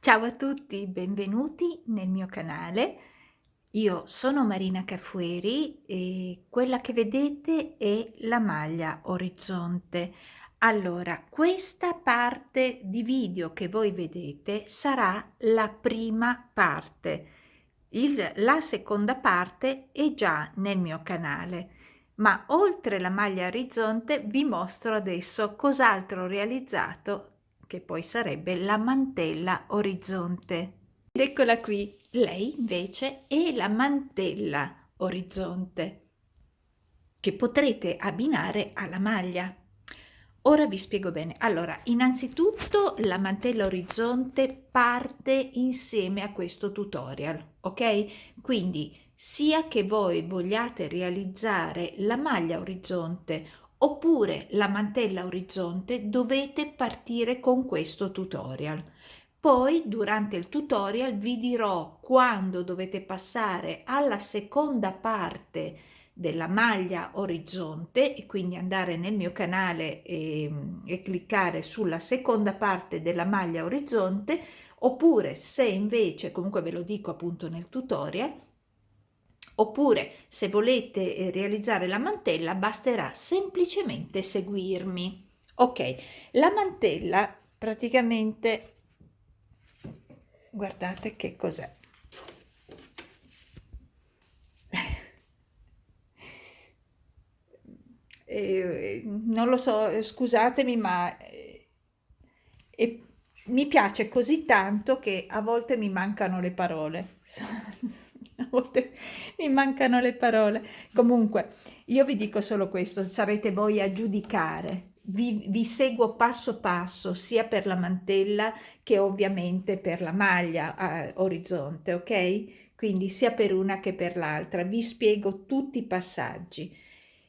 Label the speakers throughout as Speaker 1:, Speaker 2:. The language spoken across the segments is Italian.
Speaker 1: Ciao a tutti, benvenuti nel mio canale. Io sono Marina Cafueri e quella che vedete è la maglia Orizzonte. Allora, questa parte di video che voi vedete sarà la prima parte. La seconda parte è già nel mio canale, ma oltre la maglia Orizzonte vi mostro adesso cos'altro ho realizzato, che poi sarebbe la mantella Orizzonte. Ed eccola qui, lei invece è la mantella Orizzonte che potrete abbinare alla maglia. Ora vi spiego bene. Allora, innanzitutto la mantella Orizzonte parte insieme a questo tutorial, ok? Quindi sia che voi vogliate realizzare la maglia Orizzonte oppure la mantella Orizzonte, dovete partire con questo tutorial. Poi durante il tutorial vi dirò quando dovete passare alla seconda parte della maglia Orizzonte e quindi andare nel mio canale e cliccare sulla seconda parte della maglia Orizzonte, oppure se invece, comunque ve lo dico appunto nel tutorial, oppure se volete realizzare la mantella basterà semplicemente seguirmi. Ok, la mantella praticamente, guardate che cos'è. Non lo so, scusatemi, ma e mi piace così tanto che a volte mi mancano le parole. A volte mi mancano le parole. Comunque, io vi dico solo questo, sarete voi a giudicare. Vi seguo passo passo, sia per la mantella che ovviamente per la maglia a orizzonte, ok? Quindi sia per una che per l'altra. Vi spiego tutti i passaggi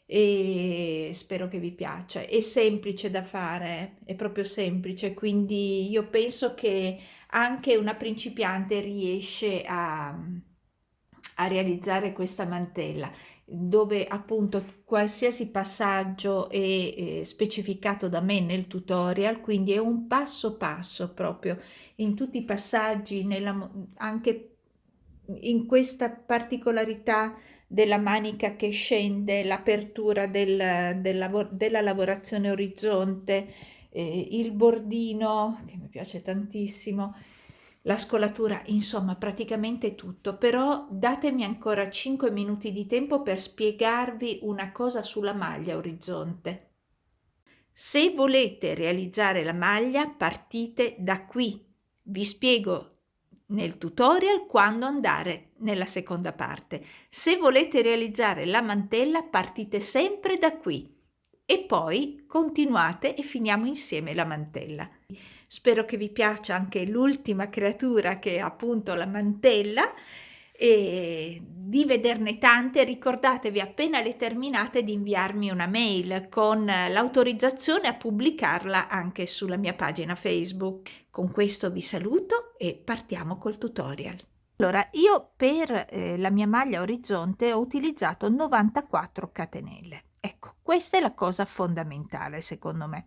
Speaker 1: e spero che vi piaccia. È semplice da fare, è proprio semplice, quindi io penso che anche una principiante riesce a realizzare questa mantella, dove appunto qualsiasi passaggio è specificato da me nel tutorial, quindi è un passo passo proprio in tutti i passaggi, anche in questa particolarità della manica che scende, l'apertura della lavorazione orizzonte, il bordino che mi piace tantissimo, la scolatura, insomma praticamente tutto. Però datemi ancora 5 minuti di tempo per spiegarvi una cosa sulla maglia orizzonte. Se volete realizzare la maglia partite da qui. Vi spiego nel tutorial quando andare nella seconda parte. Se volete realizzare la mantella partite sempre da qui e poi continuate e finiamo insieme la mantella. Spero che vi piaccia anche l'ultima creatura, che è appunto la mantella, e di vederne tante. Ricordatevi appena le terminate di inviarmi una mail con l'autorizzazione a pubblicarla anche sulla mia pagina Facebook. Con questo vi saluto e partiamo col tutorial. Allora, io per la mia maglia orizzonte ho utilizzato 94 catenelle. Ecco, questa è la cosa fondamentale secondo me.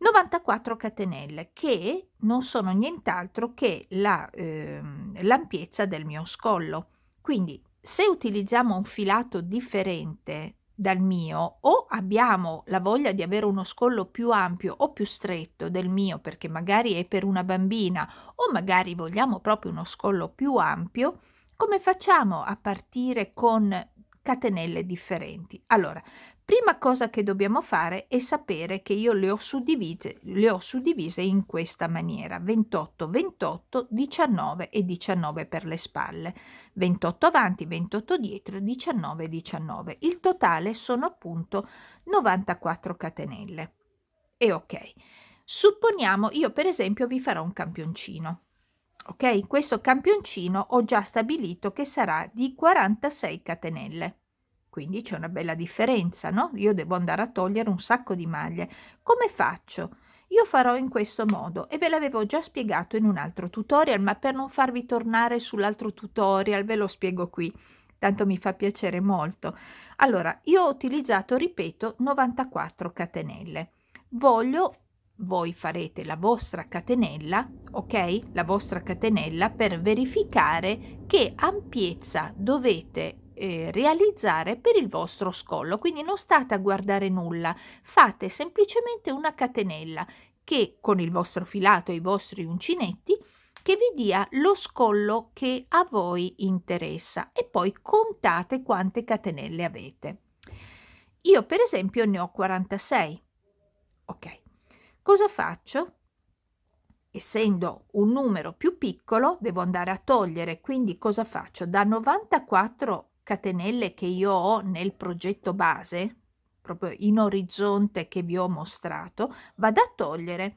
Speaker 1: 94 catenelle che non sono nient'altro che l'ampiezza del mio scollo. Quindi se utilizziamo un filato differente dal mio, o abbiamo la voglia di avere uno scollo più ampio o più stretto del mio perché magari è per una bambina, o magari vogliamo proprio uno scollo più ampio, come facciamo a partire con catenelle differenti? Allora, prima cosa che dobbiamo fare è sapere che io le ho suddivise in questa maniera: 28, 28, 19 e 19 per le spalle, 28 avanti, 28 dietro, 19 e 19. Il totale sono appunto 94 catenelle. E ok, supponiamo, io per esempio vi farò un campioncino. Ok, questo campioncino ho già stabilito che sarà di 46 catenelle. Quindi c'è una bella differenza, no? Io devo andare a togliere un sacco di maglie. Come faccio? Io farò in questo modo e ve l'avevo già spiegato in un altro tutorial, ma per non farvi tornare sull'altro tutorial ve lo spiego qui, tanto mi fa piacere molto. Allora, io ho utilizzato, ripeto, 94 catenelle. Voglio voi farete la vostra catenella, ok? La vostra catenella per verificare che ampiezza dovete realizzare per il vostro scollo. Quindi non state a guardare nulla, fate semplicemente una catenella che con il vostro filato e i vostri uncinetti che vi dia lo scollo che a voi interessa e poi contate quante catenelle avete. Io per esempio ne ho 46. Ok, cosa faccio? Essendo un numero più piccolo devo andare a togliere, quindi cosa faccio? Da 94 catenelle che io ho nel progetto base, proprio in orizzonte che vi ho mostrato, vado a togliere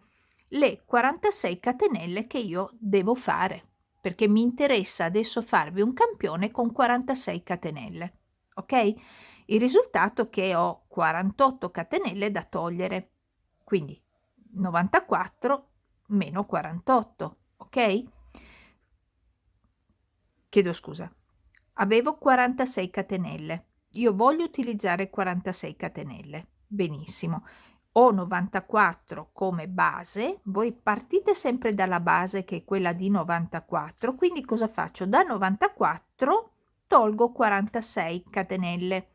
Speaker 1: le 46 catenelle che io devo fare, perché mi interessa adesso farvi un campione con 46 catenelle, ok? Il risultato è che ho 48 catenelle da togliere, quindi 94 meno 48, ok? Chiedo scusa, avevo 46 catenelle, io voglio utilizzare 46 catenelle, benissimo. Ho 94 come base, voi partite sempre dalla base che è quella di 94, quindi cosa faccio? Da 94 tolgo 46 catenelle.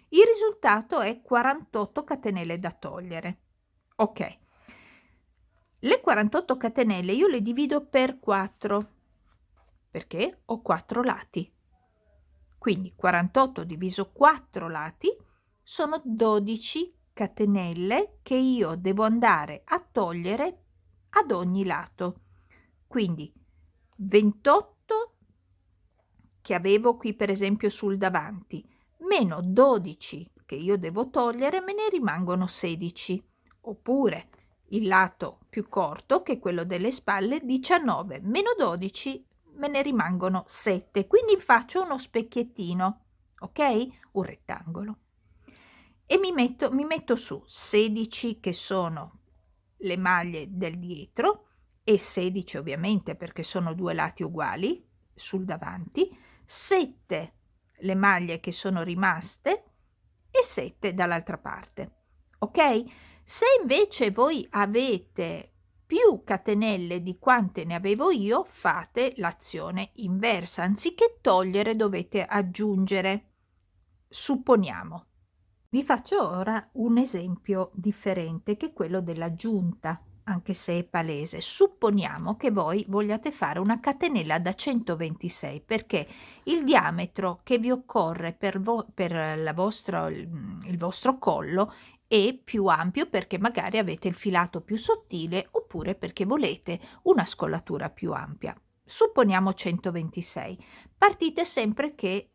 Speaker 1: Il risultato è 48 catenelle da togliere. Ok. Le 48 catenelle io le divido per 4 perché ho 4 lati. Quindi 48 diviso 4 lati sono 12 catenelle che io devo andare a togliere ad ogni lato. Quindi 28 che avevo qui per esempio sul davanti, meno 12 che io devo togliere, me ne rimangono 16. Oppure il lato più corto, che è quello delle spalle, 19 meno 12 me ne rimangono 7. Quindi faccio uno specchiettino, ok? Un rettangolo. E mi metto su 16 che sono le maglie del dietro e 16 ovviamente perché sono due lati uguali sul davanti, 7 le maglie che sono rimaste e 7 dall'altra parte, ok? Se invece voi avete più catenelle di quante ne avevo io, fate l'azione inversa, anziché togliere dovete aggiungere. Supponiamo. Vi faccio ora un esempio differente che è quello dell'aggiunta, anche se è palese. Supponiamo che voi vogliate fare una catenella da 126 perché il diametro che vi occorre per il vostro collo è più ampio perché magari avete il filato più sottile oppure perché volete una scollatura più ampia. Supponiamo 126. Partite sempre che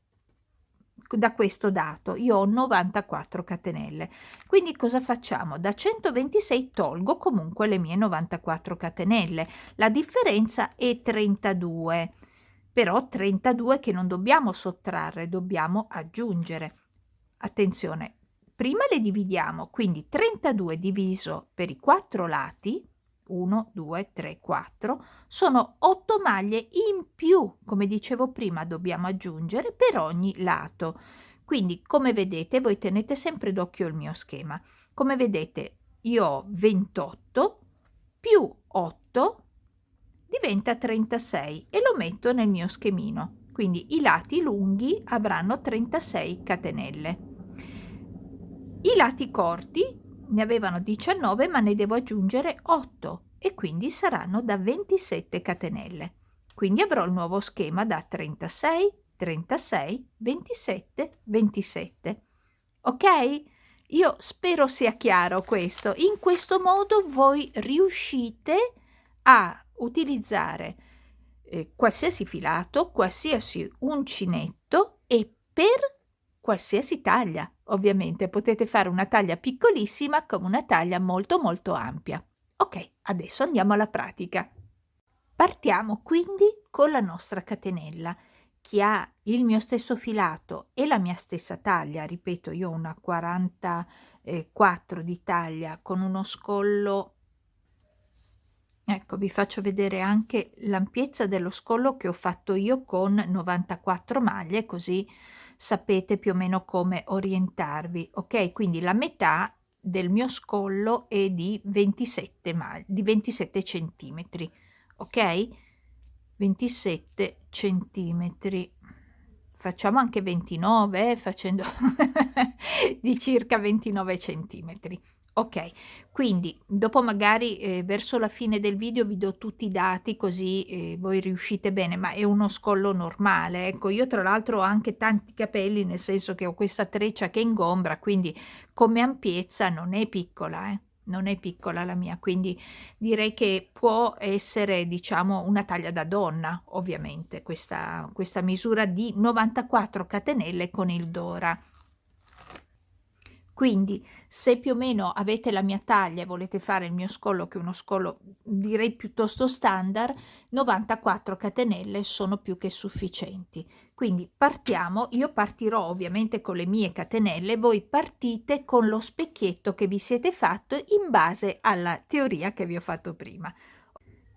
Speaker 1: da questo dato io ho 94 catenelle, quindi cosa facciamo? Da 126 tolgo comunque le mie 94 catenelle, la differenza è 32, però 32 che non dobbiamo sottrarre, dobbiamo aggiungere. Attenzione, prima le dividiamo, quindi 32 diviso per i 4 lati, 1, 2, 3, 4, sono 8 maglie in più, come dicevo prima, dobbiamo aggiungere per ogni lato. Quindi, come vedete, voi tenete sempre d'occhio il mio schema. Come vedete, io ho 28 più 8 diventa 36 e lo metto nel mio schemino. Quindi i lati lunghi avranno 36 catenelle. I lati corti ne avevano 19 ma ne devo aggiungere 8 e quindi saranno da 27 catenelle. Quindi avrò il nuovo schema da 36, 36, 27, 27. Ok? Io spero sia chiaro questo. In questo modo voi riuscite a utilizzare qualsiasi filato, qualsiasi uncinetto e per qualsiasi taglia. Ovviamente potete fare una taglia piccolissima come una taglia molto molto ampia. Ok, adesso andiamo alla pratica. Partiamo quindi con la nostra catenella. Chi ha il mio stesso filato e la mia stessa taglia, ripeto, io ho una 44 di taglia con uno scollo. Ecco, vi faccio vedere anche l'ampiezza dello scollo che ho fatto io con 94 maglie, così sapete più o meno come orientarvi, ok? Quindi la metà del mio scollo è di 27 centimetri, ok? 27 centimetri, facciamo anche 29, facendo di circa 29 centimetri. Ok, quindi dopo magari verso la fine del video vi do tutti i dati, così voi riuscite bene, ma è uno scollo normale. Ecco, io tra l'altro ho anche tanti capelli, nel senso che ho questa treccia che ingombra, quindi come ampiezza non è piccola, non è piccola la mia, quindi direi che può essere, diciamo, una taglia da donna, ovviamente, questa misura di 94 catenelle con il Dora. Quindi se più o meno avete la mia taglia e volete fare il mio scollo, che è uno scollo direi piuttosto standard, 94 catenelle sono più che sufficienti. Quindi partiamo, io partirò ovviamente con le mie catenelle, voi partite con lo specchietto che vi siete fatto in base alla teoria che vi ho fatto prima.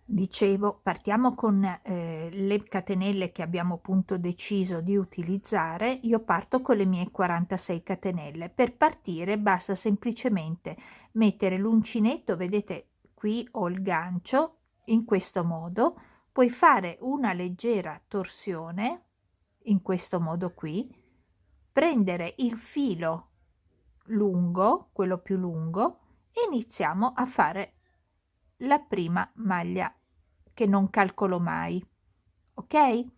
Speaker 1: Dicevo, partiamo con le catenelle che abbiamo appunto deciso di utilizzare. Io parto con le mie 46 catenelle. Per partire basta semplicemente mettere l'uncinetto, vedete qui ho il gancio, in questo modo, puoi fare una leggera torsione, in questo modo qui, prendere il filo lungo, quello più lungo, e iniziamo a fare la prima maglia che non calcolo mai, ok? E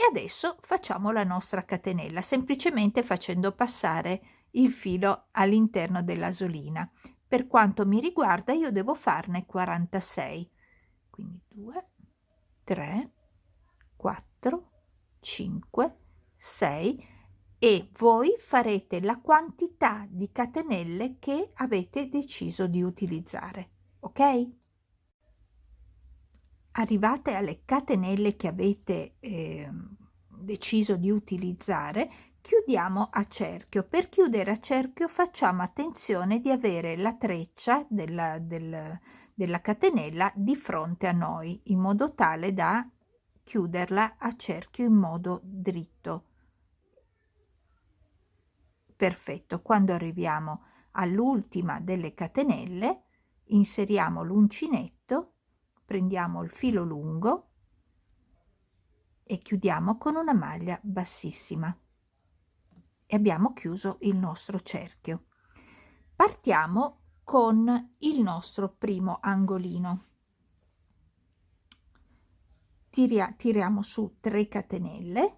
Speaker 1: adesso facciamo la nostra catenella, semplicemente facendo passare il filo all'interno dell'asolina. Per quanto mi riguarda io devo farne 46, quindi 2, 3, 4, 5, 6, e voi farete la quantità di catenelle che avete deciso di utilizzare, ok? Arrivate alle catenelle che avete deciso di utilizzare, chiudiamo a cerchio. Per chiudere a cerchio facciamo attenzione di avere la treccia della catenella di fronte a noi, in modo tale da chiuderla a cerchio in modo dritto. Perfetto, quando arriviamo all'ultima delle catenelle inseriamo l'uncinetto, prendiamo il filo lungo e chiudiamo con una maglia bassissima e abbiamo chiuso il nostro cerchio. Partiamo con il nostro primo angolino. Tiriamo su 3 catenelle,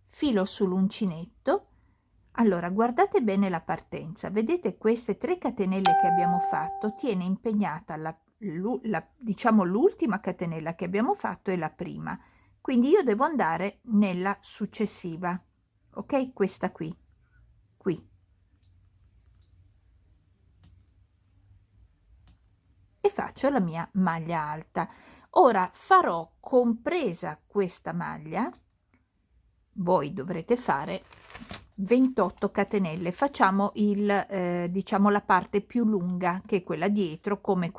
Speaker 1: filo sull'uncinetto. Allora guardate bene la partenza, vedete queste 3 catenelle che abbiamo fatto, tiene impegnata diciamo l'ultima catenella che abbiamo fatto è la prima, quindi io devo andare nella successiva, ok? Questa qui e faccio la mia maglia alta. Ora farò, compresa questa maglia, voi dovrete fare 28 catenelle. Facciamo diciamo la parte più lunga, che è quella dietro, come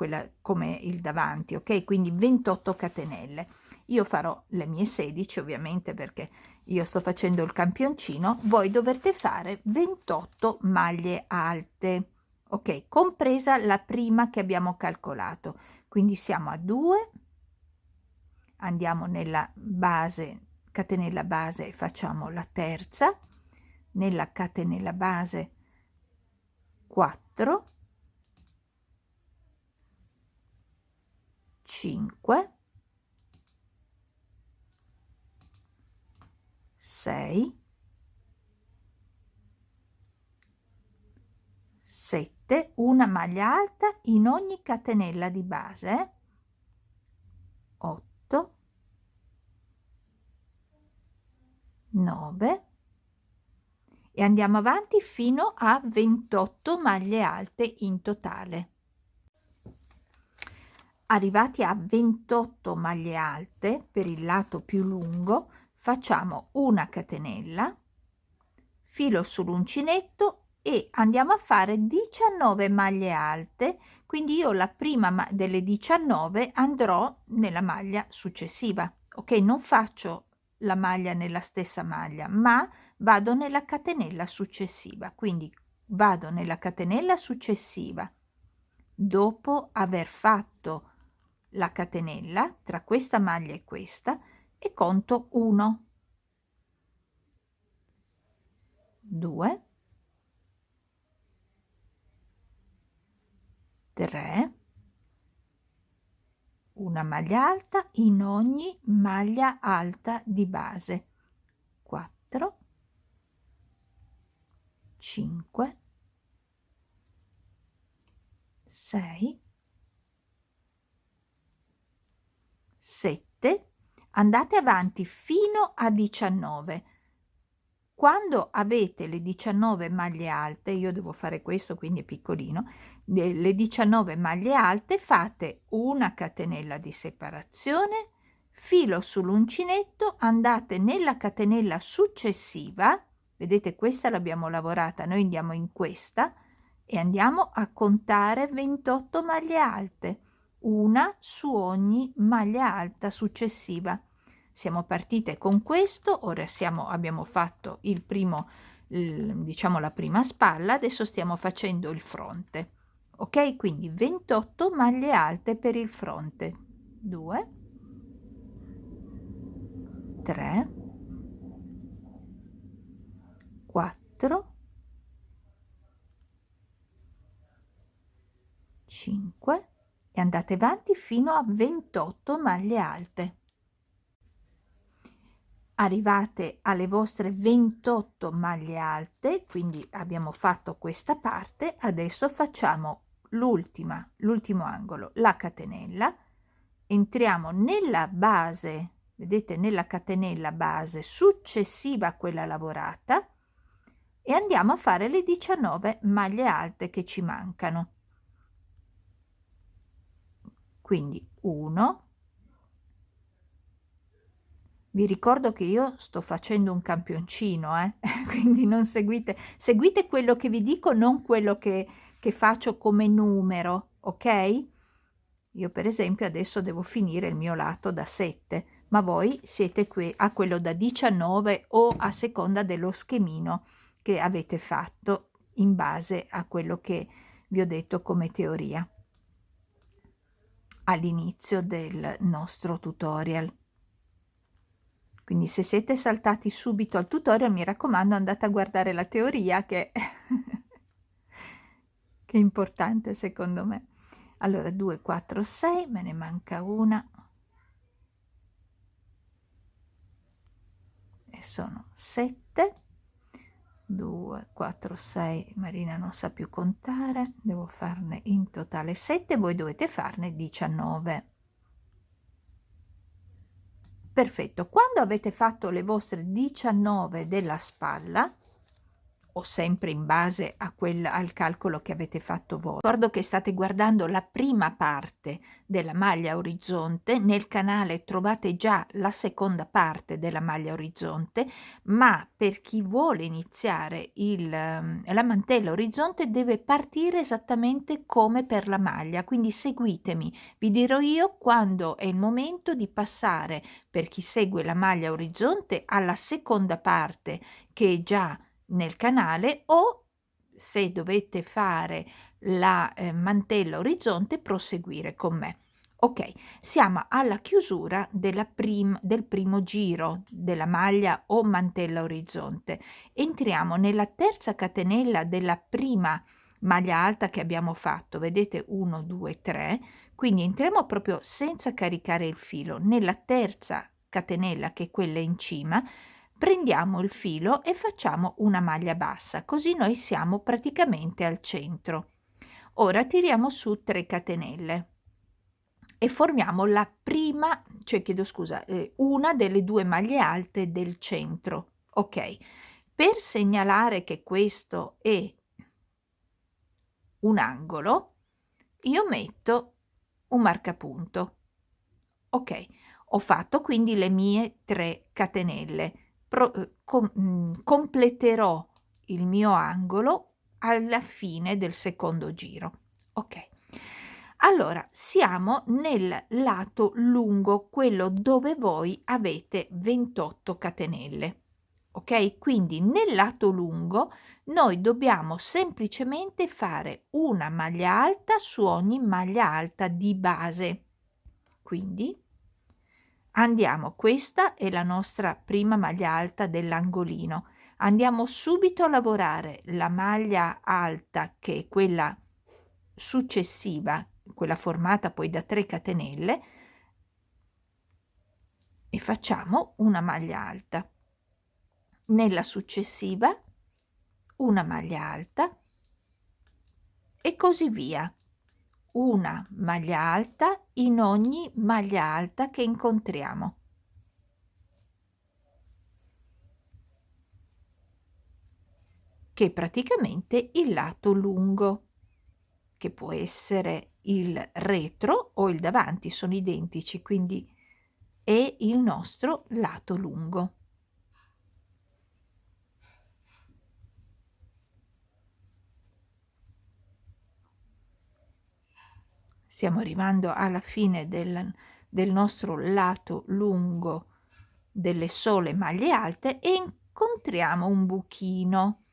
Speaker 1: il davanti, ok? Quindi 28 catenelle. Io farò le mie 16 ovviamente, perché io sto facendo il campioncino. Voi dovrete fare 28 maglie alte, ok? Compresa la prima che abbiamo calcolato. Quindi siamo a 2, andiamo nella base, catenella base, e facciamo la terza, nella catenella base 4, 5, 6, 7, una maglia alta in ogni catenella di base, 8, 9, e andiamo avanti fino a 28 maglie alte in totale. Arrivati a 28 maglie alte per il lato più lungo, facciamo una catenella, filo sull'uncinetto e andiamo a fare 19 maglie alte, quindi io la prima delle 19 andrò nella maglia successiva, ok? Non faccio la maglia nella stessa maglia, ma vado nella catenella successiva, quindi vado nella catenella successiva dopo aver fatto la catenella tra questa maglia e questa e conto 1, 2, 3, una maglia alta in ogni maglia alta di base, 4, 5, 6, 7, andate avanti fino a 19. Quando avete le 19 maglie alte, io devo fare questo quindi è piccolino, le 19 maglie alte fate una catenella di separazione, filo sull'uncinetto, andate nella catenella successiva, vedete questa l'abbiamo lavorata, noi andiamo in questa e andiamo a contare 28 maglie alte, una su ogni maglia alta successiva. Siamo partite con questo, ora abbiamo fatto il primo, diciamo la prima spalla, adesso stiamo facendo il fronte. Ok, quindi 28 maglie alte per il fronte. 2, 3, 4, 5 e andate avanti fino a 28 maglie alte. Arrivate alle vostre 28 maglie alte, quindi abbiamo fatto questa parte, adesso facciamo l'ultimo angolo, la catenella, entriamo nella base, vedete, nella catenella base successiva a quella lavorata e andiamo a fare le 19 maglie alte che ci mancano. Quindi 1, vi ricordo che io sto facendo un campioncino, quindi non seguite quello che vi dico, non quello che faccio come numero, ok? Io per esempio adesso devo finire il mio lato da 7, ma voi siete qui a quello da 19 o a seconda dello schemino che avete fatto in base a quello che vi ho detto come teoria all'inizio del nostro tutorial. Quindi se siete saltati subito al tutorial, mi raccomando, andate a guardare la teoria che, che è importante secondo me. Allora 2, 4, 6, me ne manca una. E sono 7. 2, 4, 6, Marina non sa più contare, devo farne in totale 7, voi dovete farne 19. Perfetto, quando avete fatto le vostre 19 della spalla, o sempre in base al calcolo che avete fatto voi. Ricordo che state guardando la prima parte della maglia orizzonte, nel canale trovate già la seconda parte della maglia orizzonte, ma per chi vuole iniziare la mantella orizzonte deve partire esattamente come per la maglia, quindi seguitemi, vi dirò io quando è il momento di passare, per chi segue la maglia orizzonte, alla seconda parte che è già nel canale, o se dovete fare la mantella orizzonte proseguire con me. Ok, siamo alla chiusura del primo giro della maglia o mantella orizzonte. Entriamo nella terza catenella della prima maglia alta che abbiamo fatto, vedete 1, 2, 3, quindi entriamo proprio senza caricare il filo nella terza catenella che è quella in cima, prendiamo il filo e facciamo una maglia bassa, così noi siamo praticamente al centro. Ora tiriamo su 3 catenelle e formiamo la prima, cioè chiedo scusa, una delle 2 maglie alte del centro. Ok, per segnalare che questo è un angolo, io metto un marcapunto. Ok, ho fatto quindi le mie 3 catenelle. Completerò il mio angolo alla fine del secondo giro. Ok, allora siamo nel lato lungo, quello dove voi avete 28 catenelle. ok? Quindi nel lato lungo noi dobbiamo semplicemente fare una maglia alta su ogni maglia alta di base. Quindi andiamo, questa è la nostra prima maglia alta dell'angolino. Andiamo subito a lavorare la maglia alta, che è quella successiva, quella formata poi da 3 catenelle, e facciamo una maglia alta. Nella successiva una maglia alta e così via. Una maglia alta in ogni maglia alta che incontriamo. Che è praticamente il lato lungo, che può essere il retro o il davanti, sono identici, quindi è il nostro lato lungo. Stiamo arrivando alla fine del nostro lato lungo delle sole maglie alte e incontriamo un buchino.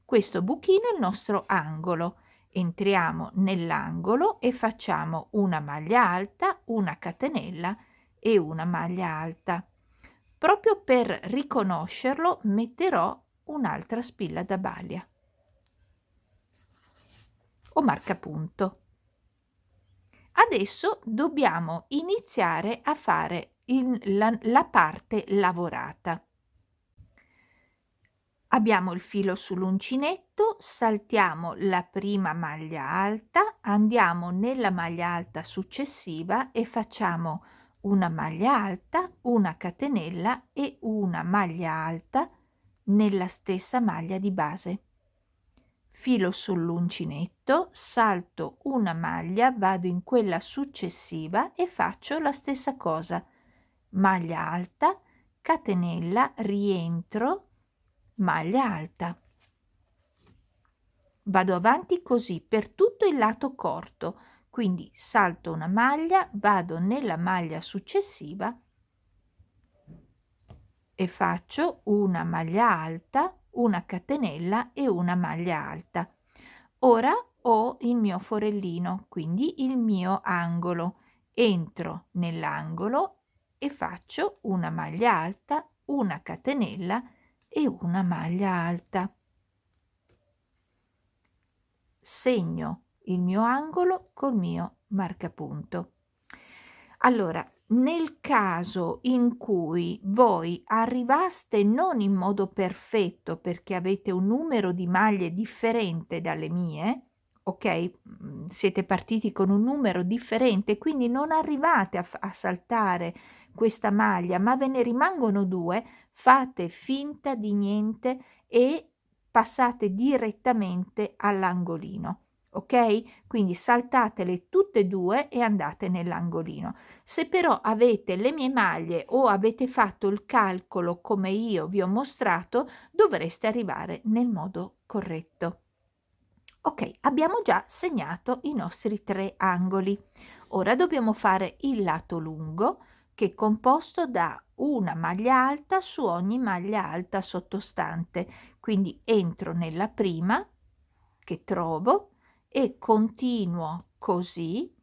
Speaker 1: Questo buchino è il nostro angolo. Entriamo nell'angolo e facciamo una maglia alta, una catenella e una maglia alta. Proprio per riconoscerlo metterò un'altra spilla da baglia o marcapunto. Adesso dobbiamo iniziare a fare la parte lavorata. Abbiamo il filo sull'uncinetto, saltiamo la prima maglia alta, andiamo nella maglia alta successiva e facciamo una maglia alta, una catenella e una maglia alta nella stessa maglia di base. Filo sull'uncinetto, salto una maglia, vado in quella successiva e faccio la stessa cosa. Maglia alta, catenella, rientro, maglia alta. Vado avanti così per tutto il lato corto, quindi salto una maglia, vado nella maglia successiva e faccio una maglia alta, una catenella e una maglia alta. Ora ho il mio forellino, quindi il mio angolo. Entro nell'angolo e faccio una maglia alta, una catenella e una maglia alta. Segno il mio angolo col mio marcapunto. Allora, nel caso in cui voi arrivaste non in modo perfetto perché avete un numero di maglie differente dalle mie, ok? Siete partiti con un numero differente, quindi non arrivate a saltare questa maglia, ma ve ne rimangono 2, fate finta di niente e passate direttamente all'angolino. Ok? Quindi saltatele tutte e 2 e andate nell'angolino. Se però avete le mie maglie o avete fatto il calcolo come io vi ho mostrato, dovreste arrivare nel modo corretto. Ok, abbiamo già segnato i nostri 3 angoli. Ora dobbiamo fare il lato lungo, che è composto da una maglia alta su ogni maglia alta sottostante. Quindi entro nella prima che trovo e continuo così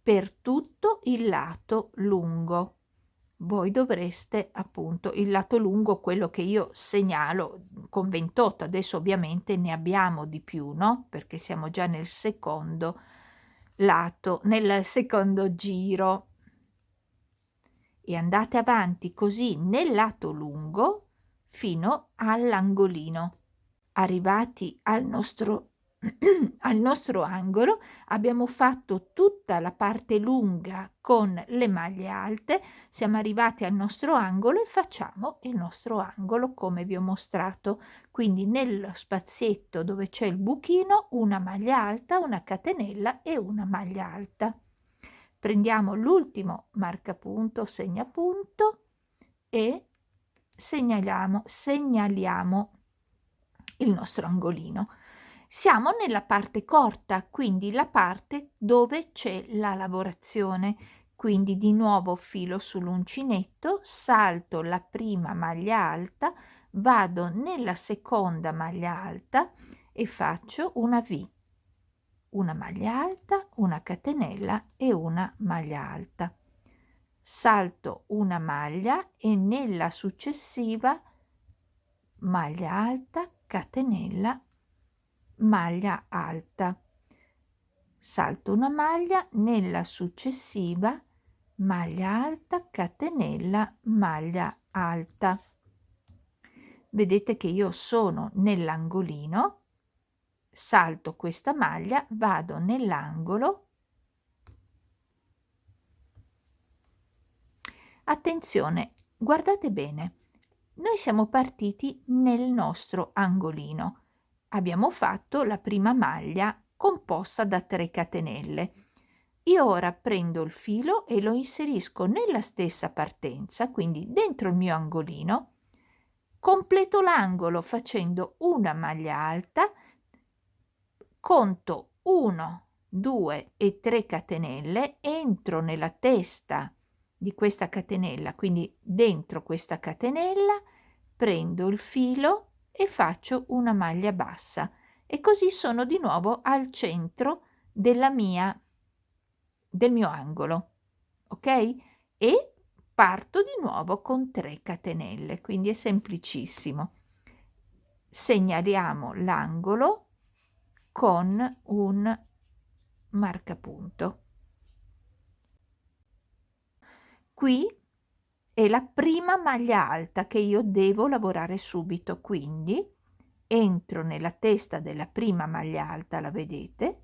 Speaker 1: per tutto il lato lungo. Voi dovreste appunto il lato lungo, quello che io segnalo con 28, adesso ovviamente ne abbiamo di più, no? Perché siamo già nel secondo lato, nel secondo giro. E andate avanti così nel lato lungo fino all'angolino. Arrivati al nostro al nostro angolo abbiamo fatto tutta la parte lunga con le maglie alte, siamo arrivati al nostro angolo e facciamo il nostro angolo come vi ho mostrato. Quindi nello spazietto dove c'è il buchino una maglia alta, una catenella e una maglia alta. Prendiamo l'ultimo marcapunto, segnapunto e segnaliamo il nostro angolino. Siamo nella parte corta, quindi la parte dove c'è la lavorazione. Quindi di nuovo filo sull'uncinetto, salto la prima maglia alta, vado nella seconda maglia alta e faccio una V, una maglia alta, una catenella e una maglia alta. Salto una maglia e nella successiva maglia alta, catenella, maglia alta. Salto una maglia, nella successiva maglia alta, catenella, maglia alta. Vedete che io sono nell'angolino, salto questa maglia, vado nell'angolo. Attenzione, guardate bene, noi siamo partiti nel nostro angolino. Abbiamo fatto la prima maglia composta da 3 catenelle. Io ora prendo il filo e lo inserisco nella stessa partenza, quindi dentro il mio angolino, completo l'angolo facendo una maglia alta, conto 1, 2 e 3 catenelle, entro nella testa di questa catenella, quindi dentro questa catenella, prendo il filo e faccio una maglia bassa e così sono di nuovo al centro del mio angolo, ok? E parto di nuovo con 3 catenelle, quindi è semplicissimo. Segnaliamo l'angolo con un marcapunto. Qui è la prima maglia alta che io devo lavorare subito, quindi entro nella testa della prima maglia alta, la vedete,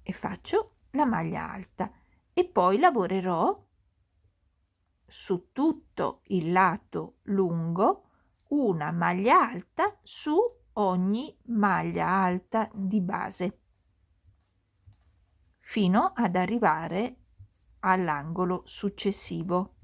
Speaker 1: e faccio la maglia alta e poi lavorerò su tutto il lato lungo una maglia alta su ogni maglia alta di base fino ad arrivare all'angolo successivo.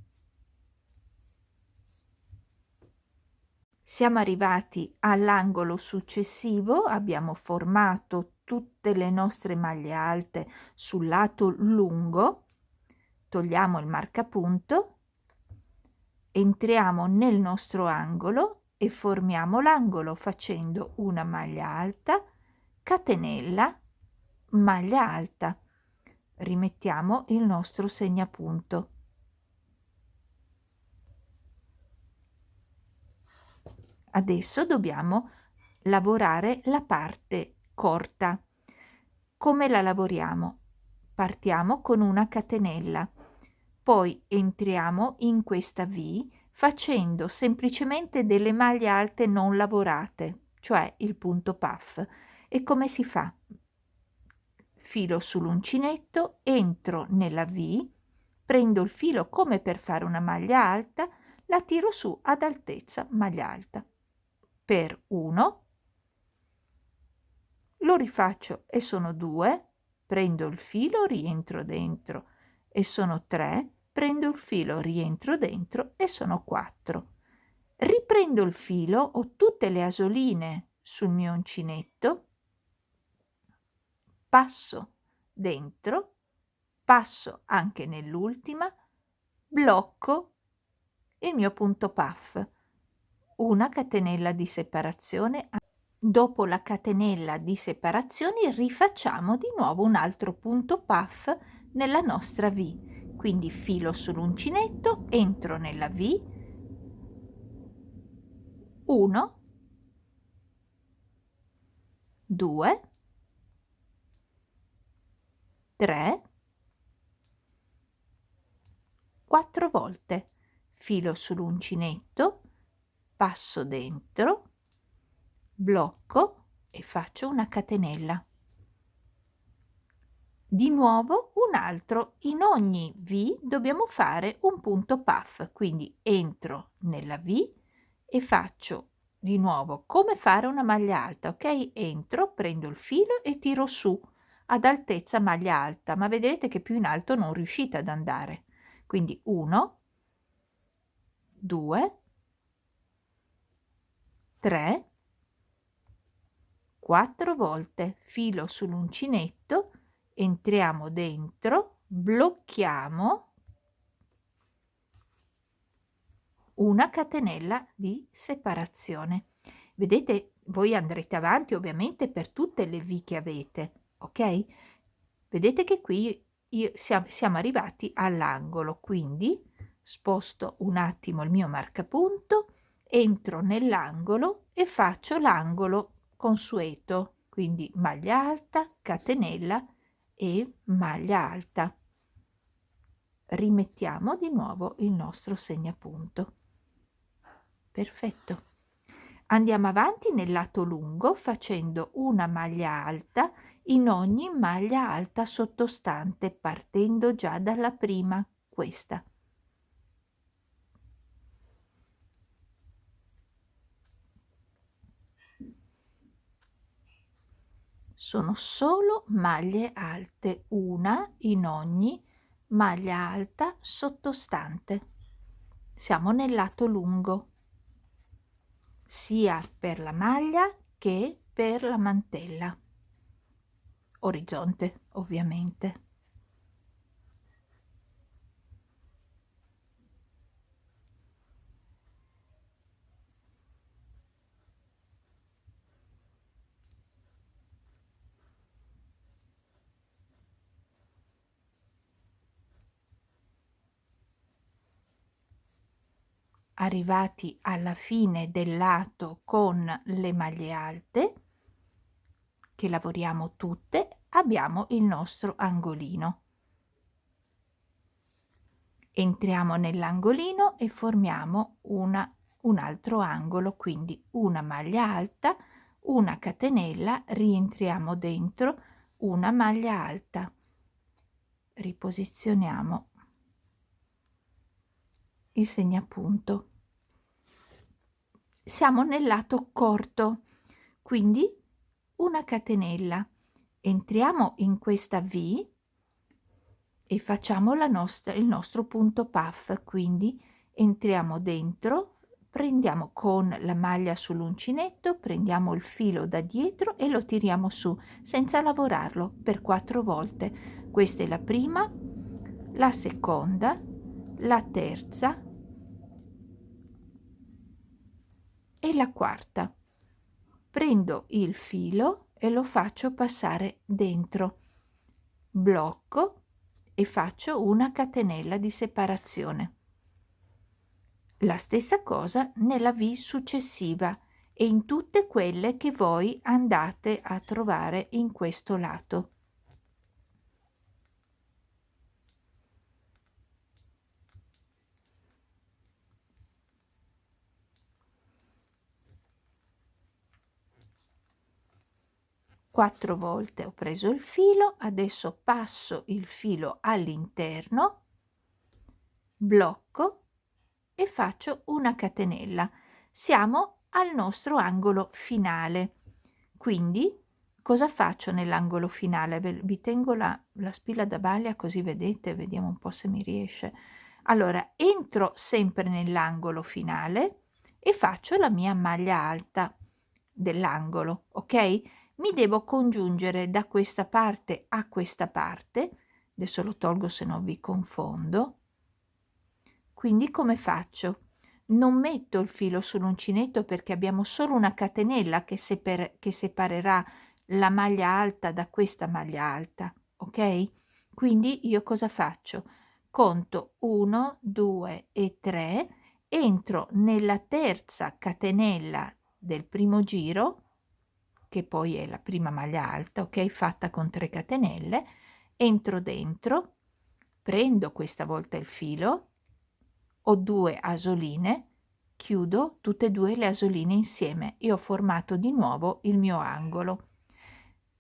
Speaker 1: Siamo arrivati all'angolo successivo, abbiamo formato tutte le nostre maglie alte sul lato lungo, togliamo il marcapunto, entriamo nel nostro angolo e formiamo l'angolo facendo una maglia alta, catenella, maglia alta. Rimettiamo il nostro segnapunto. Adesso dobbiamo lavorare la parte corta. Come la lavoriamo? Partiamo con una catenella, poi entriamo in questa V facendo semplicemente delle maglie alte non lavorate, cioè il punto puff. E come si fa? Filo sull'uncinetto, entro nella V, prendo il filo come per fare una maglia alta, la tiro su ad altezza maglia alta per 1, lo rifaccio e sono 2, prendo il filo, rientro dentro e sono 3, prendo il filo, rientro dentro e sono 4. Riprendo il filo, ho tutte le asoline sul mio uncinetto, passo dentro, passo anche nell'ultima, blocco il mio punto puff, una catenella di separazione. Dopo la catenella di separazione rifacciamo di nuovo un altro punto puff nella nostra V, quindi filo sull'uncinetto, entro nella V, 1, 2, 3, 4 volte, filo sull'uncinetto, passo dentro, blocco e faccio una catenella. Di nuovo un altro, in ogni V dobbiamo fare un punto puff, quindi entro nella V e faccio di nuovo come fare una maglia alta, ok? Entro, prendo il filo e tiro su ad altezza maglia alta, ma vedrete che più in alto non riuscite ad andare. Quindi 1, 2, 3, 4 volte, filo sull'uncinetto, entriamo dentro, blocchiamo, una catenella di separazione. Vedete, voi andrete avanti ovviamente per tutte le V che avete, ok? Vedete che qui siamo arrivati all'angolo, quindi sposto un attimo il mio marcapunto, entro nell'angolo e faccio l'angolo consueto, quindi maglia alta, catenella e maglia alta. Rimettiamo di nuovo il nostro segnapunto. Perfetto. Andiamo avanti nel lato lungo facendo una maglia alta in ogni maglia alta sottostante, partendo già dalla prima, questa. Sono solo maglie alte, una in ogni maglia alta sottostante. Siamo nel lato lungo, sia per la maglia che per la mantella. Orizzonte, ovviamente. Arrivati alla fine del lato con le maglie alte, che lavoriamo tutte, abbiamo il nostro angolino. Entriamo nell'angolino e formiamo un altro angolo, quindi una maglia alta, una catenella, rientriamo dentro, una maglia alta. Riposizioniamo il segnapunto. Siamo nel lato corto, quindi una catenella. Entriamo in questa V e facciamo il nostro punto puff, quindi entriamo dentro, prendiamo con la maglia sull'uncinetto, prendiamo il filo da dietro e lo tiriamo su senza lavorarlo per 4 volte. Questa è la prima, la seconda, la terza e la quarta. Prendo il filo e lo faccio passare dentro, blocco e faccio una catenella di separazione. La stessa cosa nella V successiva e in tutte quelle che voi andate a trovare in questo lato. Quattro volte ho preso il filo, adesso passo il filo all'interno, blocco e faccio una catenella. Siamo al nostro angolo finale. Quindi cosa faccio nell'angolo finale? Vi tengo la spilla da baglia così vedete, vediamo un po' se mi riesce. Allora, entro sempre nell'angolo finale e faccio la mia maglia alta dell'angolo, ok? Mi devo congiungere da questa parte a questa parte. Adesso lo tolgo se no vi confondo. Quindi come faccio? Non metto il filo sull'uncinetto perché abbiamo solo una catenella che separerà la maglia alta da questa maglia alta, ok? Quindi io cosa faccio? Conto 1, 2 e 3, entro nella terza catenella del primo giro, che poi è la prima maglia alta, ok? Fatta con 3 catenelle, entro dentro, prendo questa volta il filo, ho 2 asoline, chiudo tutte e 2 le asoline insieme e ho formato di nuovo il mio angolo.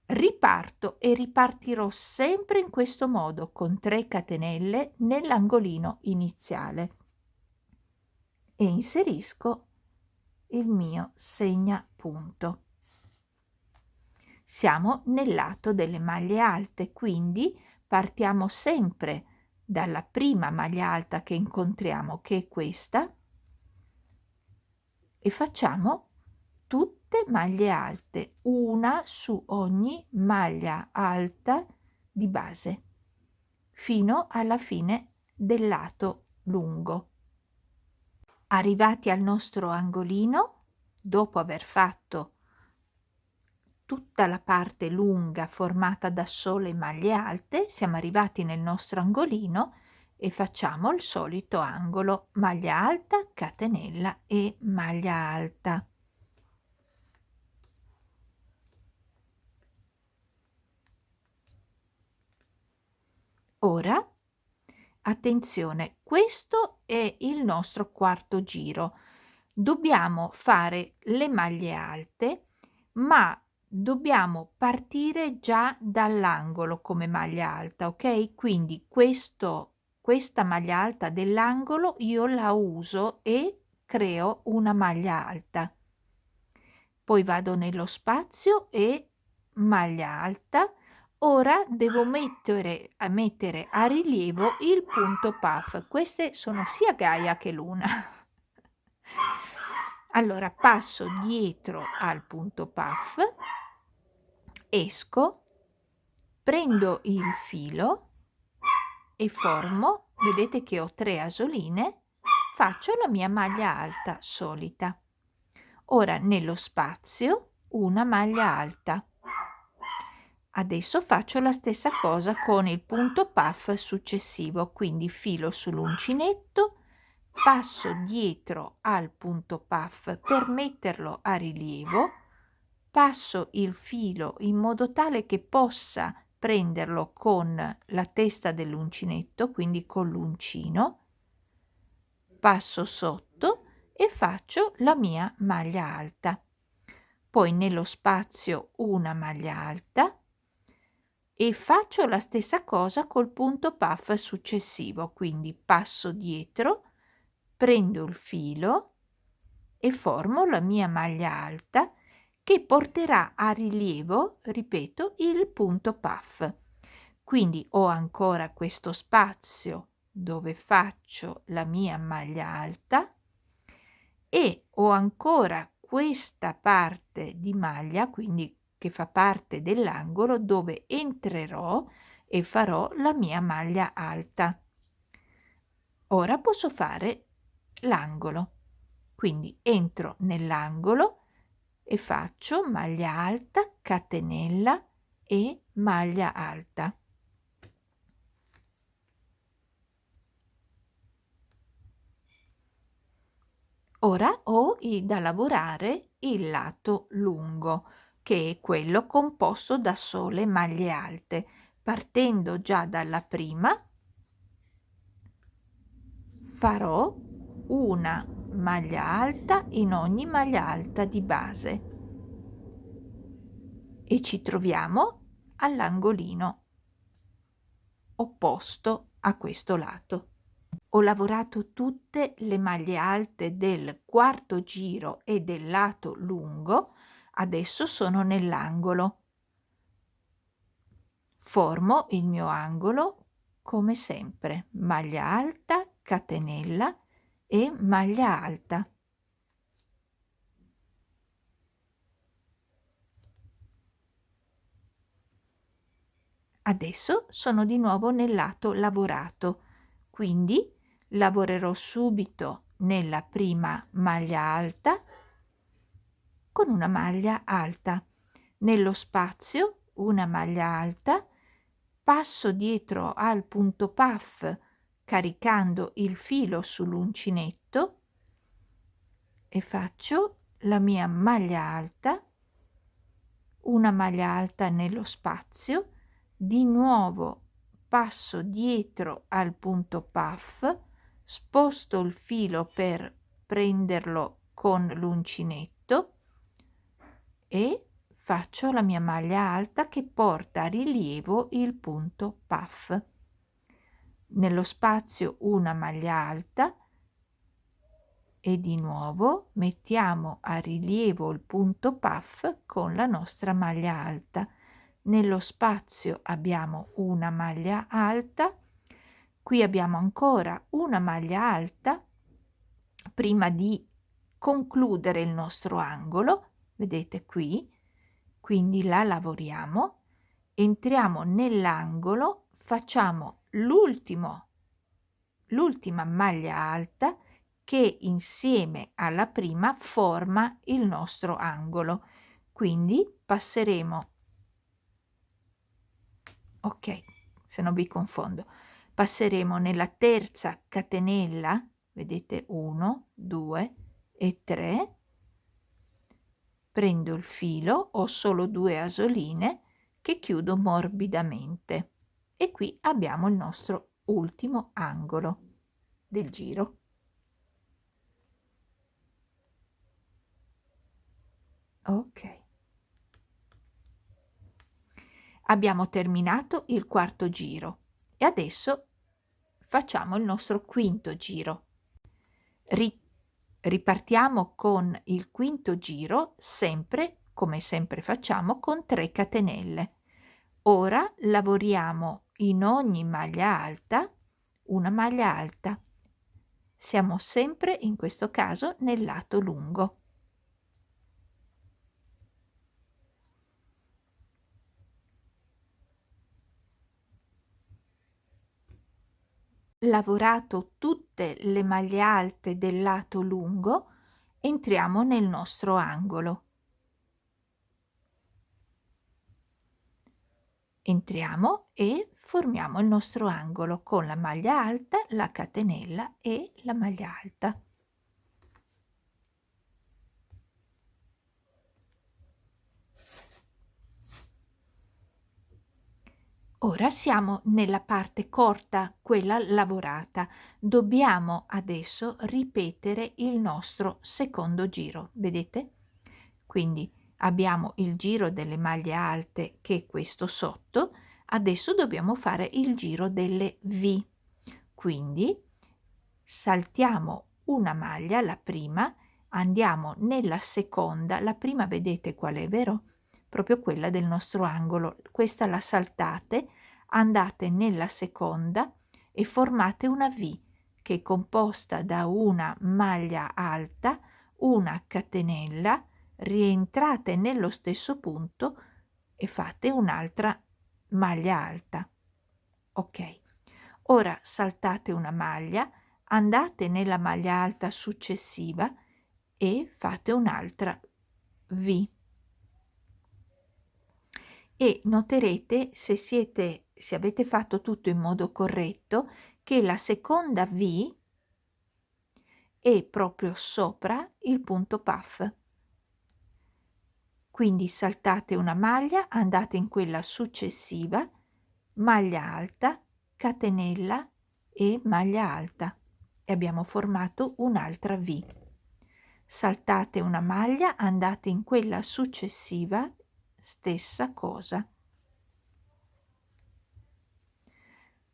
Speaker 1: Riparto e ripartirò sempre in questo modo con 3 catenelle nell'angolino iniziale e inserisco il mio segnapunto. Siamo nel lato delle maglie alte, quindi partiamo sempre dalla prima maglia alta che incontriamo, che è questa, e facciamo tutte maglie alte, una su ogni maglia alta di base, fino alla fine del lato lungo. Arrivati al nostro angolino, dopo aver fatto tutta la parte lunga formata da sole maglie alte, siamo arrivati nel nostro angolino e facciamo il solito angolo: maglia alta, catenella e maglia alta. Ora, attenzione, questo è il nostro quarto giro. Dobbiamo fare le maglie alte, ma dobbiamo partire già dall'angolo come maglia alta, ok? Quindi questa maglia alta dell'angolo io la uso e creo una maglia alta. Poi vado nello spazio e maglia alta. Ora devo mettere a rilievo il punto puff. Queste sono sia Gaia che Luna. Allora passo dietro al punto puff, esco, prendo il filo e formo, vedete che ho 3 asoline, faccio la mia maglia alta solita. Ora nello spazio una maglia alta. Adesso faccio la stessa cosa con il punto puff successivo, quindi filo sull'uncinetto, passo dietro al punto puff per metterlo a rilievo, passo il filo in modo tale che possa prenderlo con la testa dell'uncinetto, quindi con l'uncino, passo sotto e faccio la mia maglia alta. Poi nello spazio una maglia alta e faccio la stessa cosa col punto puff successivo, quindi passo dietro, prendo il filo e formo la mia maglia alta che porterà a rilievo, ripeto, il punto puff. Quindi ho ancora questo spazio dove faccio la mia maglia alta e ho ancora questa parte di maglia, quindi che fa parte dell'angolo, dove entrerò e farò la mia maglia alta. Ora posso fare l'angolo, quindi entro nell'angolo e faccio maglia alta, catenella e maglia alta. Ora ho da lavorare il lato lungo, che è quello composto da sole maglie alte. Partendo già dalla prima, farò una maglia alta in ogni maglia alta di base e ci troviamo all'angolino opposto a questo lato. Ho lavorato tutte le maglie alte del quarto giro e del lato lungo, adesso sono nell'angolo. Formo il mio angolo come sempre, maglia alta, catenella e maglia alta. Adesso sono di nuovo nel lato lavorato, quindi lavorerò subito nella prima maglia alta con una maglia alta, nello spazio una maglia alta, passo dietro al punto puff caricando il filo sull'uncinetto e faccio la mia maglia alta, una maglia alta nello spazio, di nuovo passo dietro al punto puff, sposto il filo per prenderlo con l'uncinetto e faccio la mia maglia alta che porta a rilievo il punto puff. Nello spazio una maglia alta e di nuovo mettiamo a rilievo il punto puff con la nostra maglia alta. Nello spazio abbiamo una maglia alta, qui abbiamo ancora una maglia alta prima di concludere il nostro angolo, vedete qui, quindi la lavoriamo, entriamo nell'angolo, facciamo l'ultima maglia alta che insieme alla prima forma il nostro angolo. Quindi passeremo, ok, se no vi confondo, passeremo nella terza catenella, vedete 1, 2 e 3, prendo il filo, ho solo 2 asoline che chiudo morbidamente e qui abbiamo il nostro ultimo angolo del giro. Ok, abbiamo terminato il quarto giro e adesso facciamo il nostro quinto giro. Ripartiamo con il quinto giro, sempre come sempre facciamo, con 3 catenelle. Ora lavoriamo in ogni maglia alta una maglia alta. Siamo sempre in questo caso nel lato lungo. Lavorato tutte le maglie alte del lato lungo, entriamo nel nostro angolo. Entriamo e formiamo il nostro angolo con la maglia alta, la catenella e la maglia alta. Ora siamo nella parte corta, quella lavorata. Dobbiamo adesso ripetere il nostro secondo giro, vedete? Quindi abbiamo il giro delle maglie alte che è questo sotto, adesso dobbiamo fare il giro delle V. Quindi saltiamo una maglia, la prima, andiamo nella seconda, la prima vedete qual è, vero? Proprio quella del nostro angolo, questa la saltate, andate nella seconda e formate una V che è composta da una maglia alta, una catenella, rientrate nello stesso punto e fate un'altra maglia alta. Ok, ora saltate una maglia, andate nella maglia alta successiva e fate un'altra V. E noterete, se avete fatto tutto in modo corretto, che la seconda V è proprio sopra il punto puff. Quindi saltate una maglia, andate in quella successiva, maglia alta, catenella e maglia alta e abbiamo formato un'altra V. Saltate una maglia, andate in quella successiva, stessa cosa.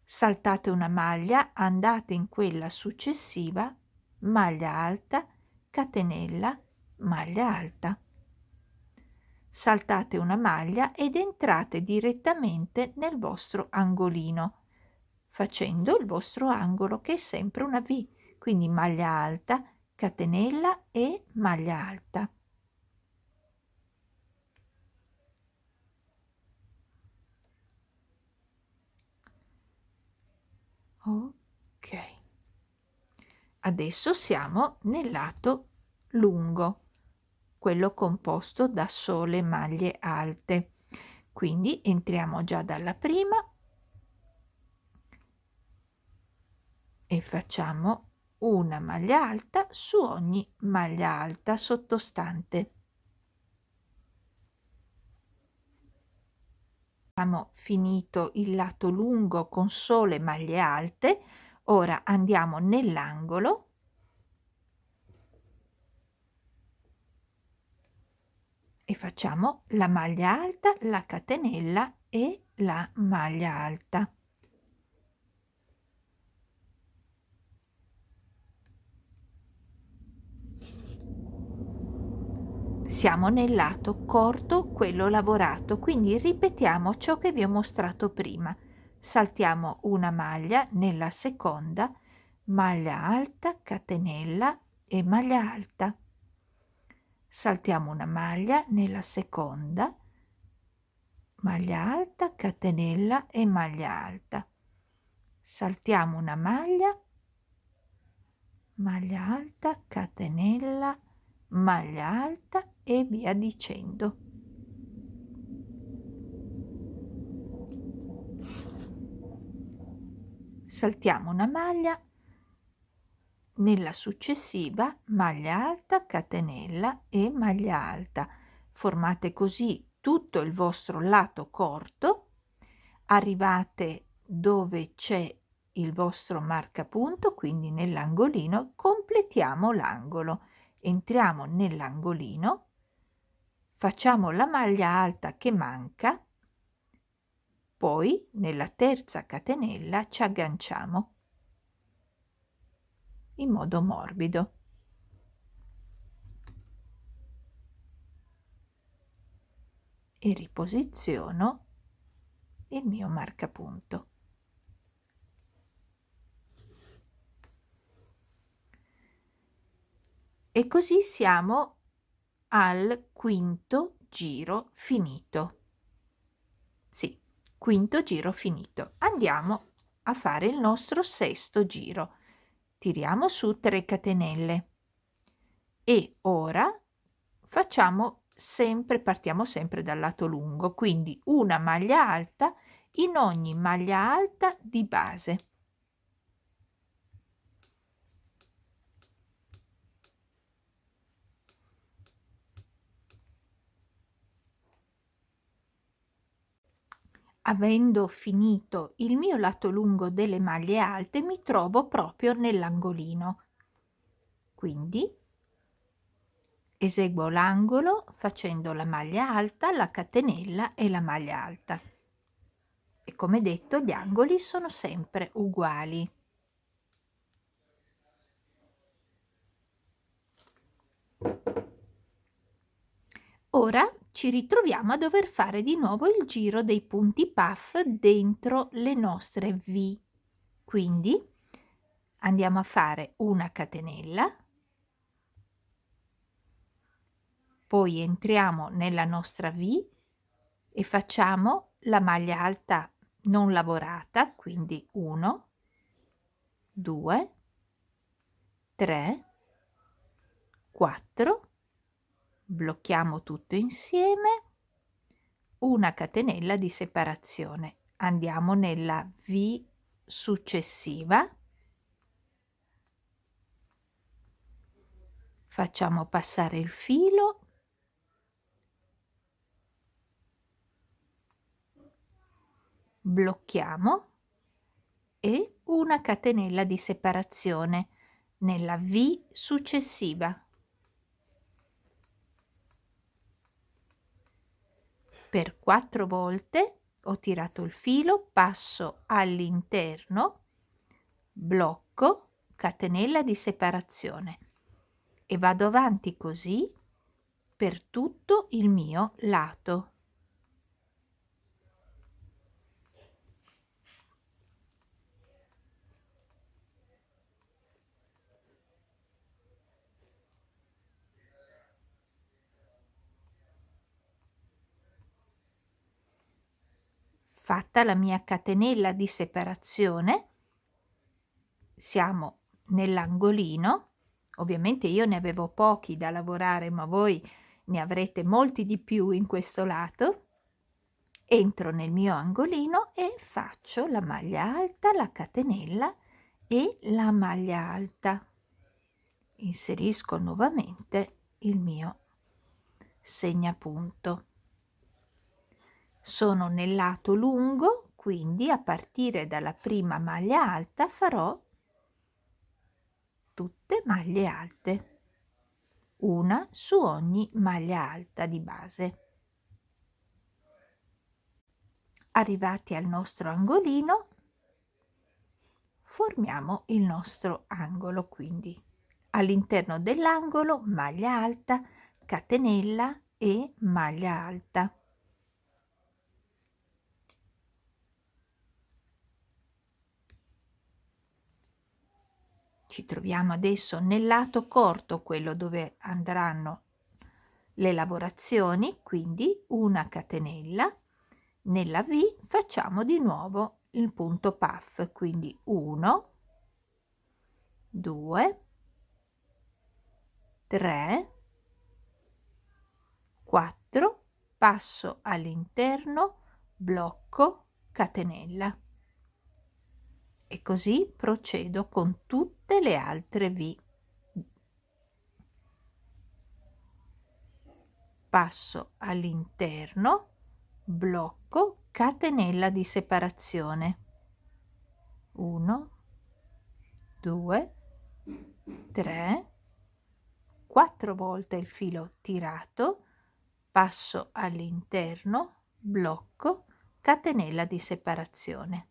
Speaker 1: Saltate una maglia, andate in quella successiva, maglia alta, catenella, maglia alta. Saltate una maglia ed entrate direttamente nel vostro angolino, facendo il vostro angolo che è sempre una V, quindi maglia alta, catenella e maglia alta. Ok, adesso siamo nel lato lungo, quello composto da sole maglie alte, quindi entriamo già dalla prima e facciamo una maglia alta su ogni maglia alta sottostante. Abbiamo finito il lato lungo con sole maglie alte, ora andiamo nell'angolo e facciamo la maglia alta, la catenella e la maglia alta. Siamo nel lato corto, quello lavorato, quindi ripetiamo ciò che vi ho mostrato prima. Saltiamo una maglia nella seconda, maglia alta, catenella e maglia alta. Saltiamo una maglia nella seconda, maglia alta, catenella e maglia alta. Saltiamo una maglia, maglia alta, catenella, maglia alta e via dicendo. Saltiamo una maglia, nella successiva maglia alta, catenella e maglia alta. Formate così tutto il vostro lato corto, arrivate dove c'è il vostro marcapunto, quindi nell'angolino, completiamo l'angolo, entriamo nell'angolino, facciamo la maglia alta che manca, poi nella terza catenella ci agganciamo in modo morbido. E riposiziono il mio marcapunto. E così siamo al quinto giro finito. Sì, quinto giro finito. Andiamo a fare il nostro sesto giro. Tiriamo su 3 catenelle e ora partiamo sempre dal lato lungo, quindi una maglia alta in ogni maglia alta di base. Avendo finito il mio lato lungo delle maglie alte, mi trovo proprio nell'angolino. Quindi eseguo l'angolo facendo la maglia alta, la catenella e la maglia alta. E come detto, gli angoli sono sempre uguali. Ora ci ritroviamo a dover fare di nuovo il giro dei punti puff dentro le nostre V. Quindi andiamo a fare una catenella, poi entriamo nella nostra V e facciamo la maglia alta non lavorata, quindi 1, 2, 3, 4, blocchiamo tutto insieme, una catenella di separazione. Andiamo nella V successiva, facciamo passare il filo, blocchiamo e una catenella di separazione nella V successiva. Per 4 volte ho tirato il filo, passo all'interno, blocco, catenella di separazione e vado avanti così per tutto il mio lato. Fatta la mia catenella di separazione, siamo nell'angolino. Ovviamente io ne avevo pochi da lavorare, ma voi ne avrete molti di più in questo lato. Entro nel mio angolino e faccio la maglia alta, la catenella e la maglia alta. Inserisco nuovamente il mio segnapunto. Sono nel lato lungo, quindi a partire dalla prima maglia alta farò tutte maglie alte, una su ogni maglia alta di base. Arrivati al nostro angolino, formiamo il nostro angolo, quindi all'interno dell'angolo maglia alta, catenella e maglia alta. Ci troviamo adesso nel lato corto, quello dove andranno le lavorazioni, quindi una catenella. Nella V facciamo di nuovo il punto puff, quindi 1, 2, 3, 4, passo all'interno, blocco, catenella. E così procedo con tutte le altre V. Passo all'interno, blocco, catenella di separazione. 1, 2, 3, 4 volte il filo tirato, passo all'interno, blocco, catenella di separazione.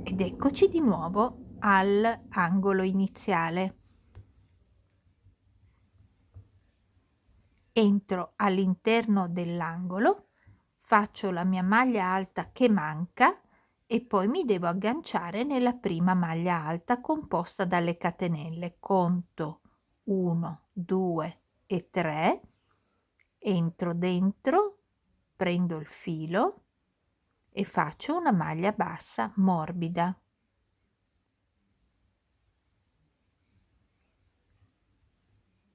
Speaker 1: Ed eccoci di nuovo all'angolo iniziale. Entro all'interno dell'angolo, faccio la mia maglia alta che manca e poi mi devo agganciare nella prima maglia alta composta dalle catenelle. Conto 1, 2 e 3, entro dentro, prendo il filo e faccio una maglia bassa morbida.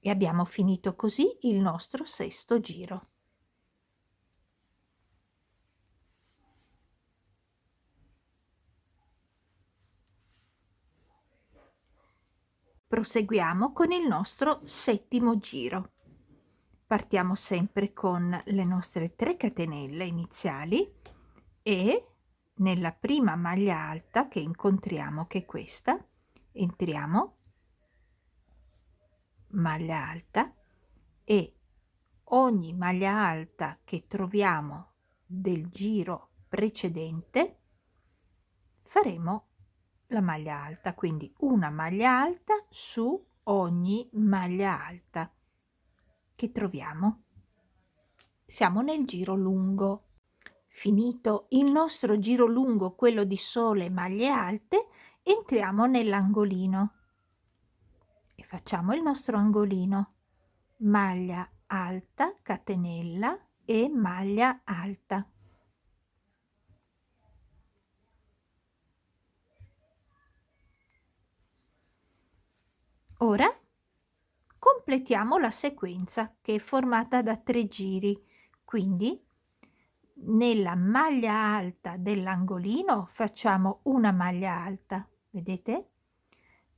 Speaker 1: E abbiamo finito così il nostro sesto giro. Proseguiamo con il nostro settimo giro. Partiamo sempre con le nostre 3 catenelle iniziali e nella prima maglia alta che incontriamo, che è questa, entriamo, maglia alta, e ogni maglia alta che troviamo del giro precedente faremo la maglia alta, quindi una maglia alta su ogni maglia alta che troviamo. Siamo nel giro lungo. Finito il nostro giro lungo, quello di sole maglie alte, entriamo nell'angolino e facciamo il nostro angolino, maglia alta, catenella e maglia alta. Ora completiamo la sequenza che è formata da 3 giri, quindi nella maglia alta dell'angolino facciamo una maglia alta, vedete?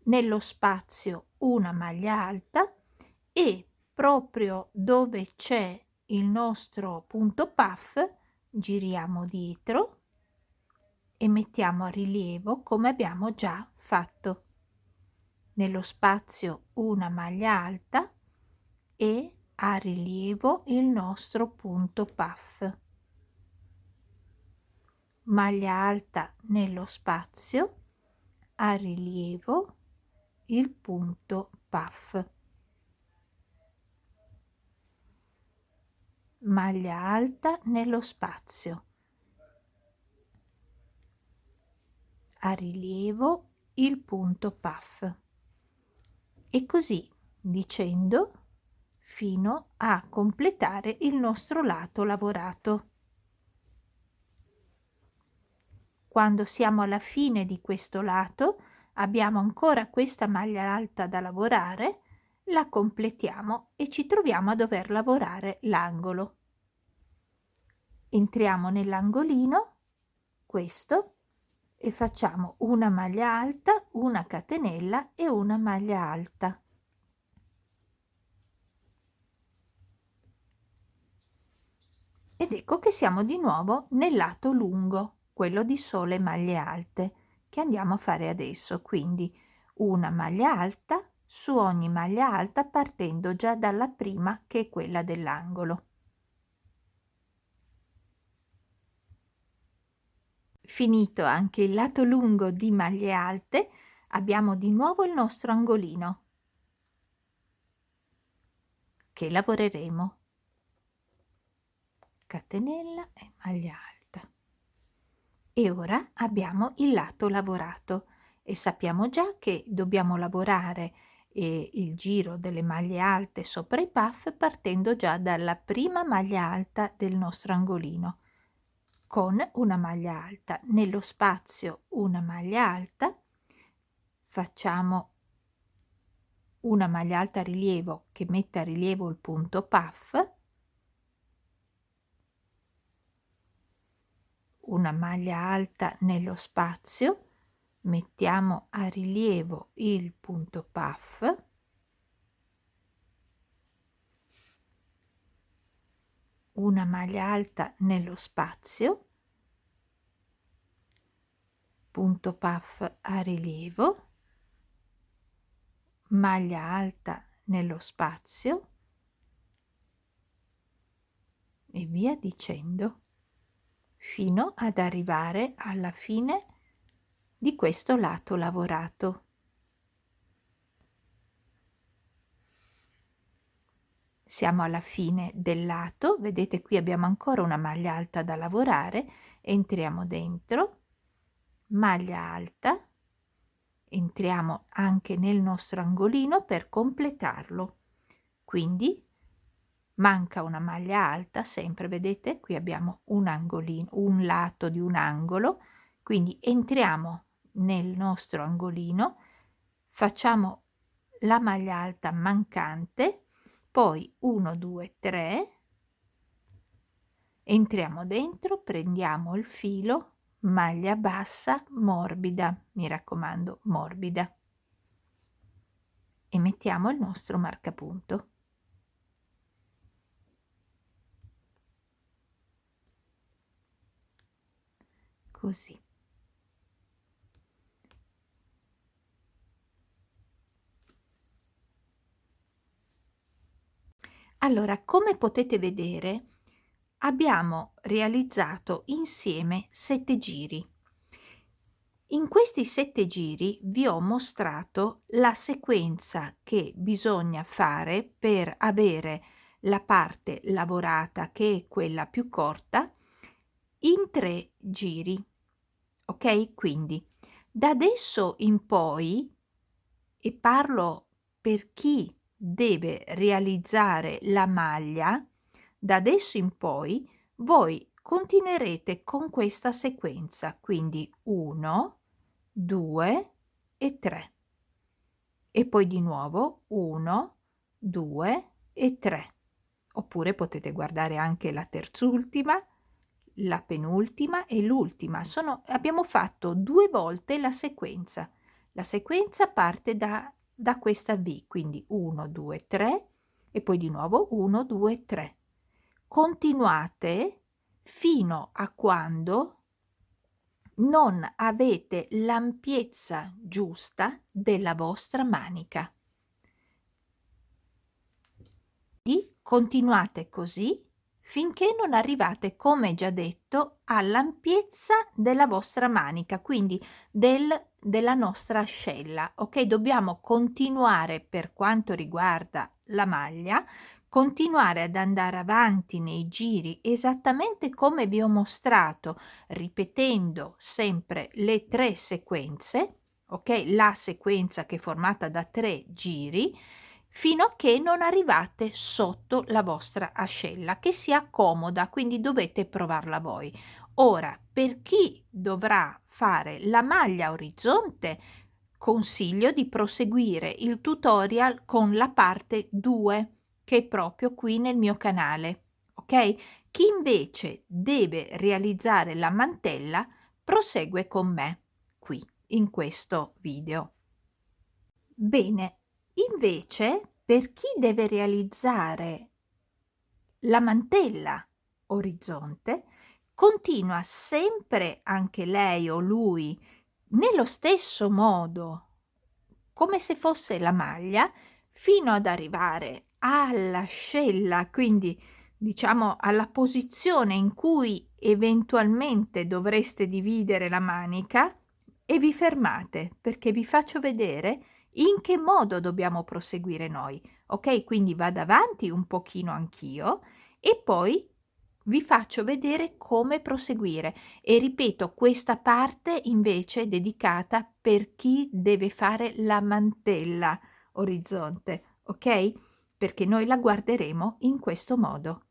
Speaker 1: Nello spazio una maglia alta e proprio dove c'è il nostro punto puff giriamo dietro e mettiamo a rilievo come abbiamo già fatto. Nello spazio una maglia alta e a rilievo il nostro punto puff. Maglia alta nello spazio, a rilievo il punto puff. Maglia alta nello spazio, a rilievo il punto puff. E così dicendo fino a completare il nostro lato lavorato. Quando siamo alla fine di questo lato abbiamo ancora questa maglia alta da lavorare, la completiamo e ci troviamo a dover lavorare l'angolo. Entriamo nell'angolino, questo, e facciamo una maglia alta, una catenella e una maglia alta. Ed ecco che siamo di nuovo nel lato lungo, quello di sole maglie alte, che andiamo a fare adesso. Quindi una maglia alta su ogni maglia alta partendo già dalla prima, che è quella dell'angolo. Finito anche il lato lungo di maglie alte, abbiamo di nuovo il nostro angolino che lavoreremo. Catenella e maglia alta. E ora abbiamo il lato lavorato e sappiamo già che dobbiamo lavorare e il giro delle maglie alte sopra i puff partendo già dalla prima maglia alta del nostro angolino, con una maglia alta. Nello spazio una maglia alta, facciamo una maglia alta a rilievo che mette a rilievo il punto puff, una maglia alta nello spazio, mettiamo a rilievo il punto puff, una maglia alta nello spazio, punto puff a rilievo, maglia alta nello spazio e via dicendo fino ad arrivare alla fine di questo lato lavorato. Siamo alla fine del lato, vedete qui abbiamo ancora una maglia alta da lavorare, entriamo dentro, maglia alta, entriamo anche nel nostro angolino per completarlo, quindi manca una maglia alta, sempre vedete qui abbiamo un angolino, un lato di un angolo, quindi entriamo nel nostro angolino, facciamo la maglia alta mancante, poi 1 2 3, entriamo dentro, prendiamo il filo, maglia bassa morbida, mi raccomando morbida, e mettiamo il nostro marcapunto. Così. Allora, come potete vedere, abbiamo realizzato insieme 7 giri. In questi 7 giri vi ho mostrato la sequenza che bisogna fare per avere la parte lavorata, che è quella più corta, in 3 giri. Ok? Quindi da adesso in poi, e parlo per chi deve realizzare la maglia, da adesso in poi voi continuerete con questa sequenza, quindi 1, 2 e 3. E poi di nuovo 1, 2 e 3. Oppure potete guardare anche la terzultima, la penultima e l'ultima. Abbiamo fatto 2 volte la sequenza. La sequenza parte da questa V, quindi 1, 2, 3 e poi di nuovo 1, 2, 3. Continuate fino a quando non avete l'ampiezza giusta della vostra manica. Continuate così finché non arrivate, come già detto, all'ampiezza della vostra manica, quindi della nostra ascella. Ok, dobbiamo continuare per quanto riguarda la maglia, continuare ad andare avanti nei giri esattamente come vi ho mostrato, ripetendo sempre le 3 sequenze, ok, la sequenza che è formata da 3 giri, fino a che non arrivate sotto la vostra ascella, che sia comoda, quindi dovete provarla voi. Ora, per chi dovrà fare la maglia orizzonte, consiglio di proseguire il tutorial con la parte 2, che è proprio qui nel mio canale, ok? Chi invece deve realizzare la mantella, prosegue con me qui in questo video. Bene, invece per chi deve realizzare la mantella orizzonte, continua sempre anche lei o lui nello stesso modo, come se fosse la maglia, fino ad arrivare all'ascella, quindi diciamo alla posizione in cui eventualmente dovreste dividere la manica, e vi fermate perché vi faccio vedere in che modo dobbiamo proseguire noi. Ok, quindi vado avanti un pochino anch'io e poi vi faccio vedere come proseguire, e ripeto, questa parte invece è dedicata per chi deve fare la mantella, orizzonte, ok? Perché noi la guarderemo in questo modo.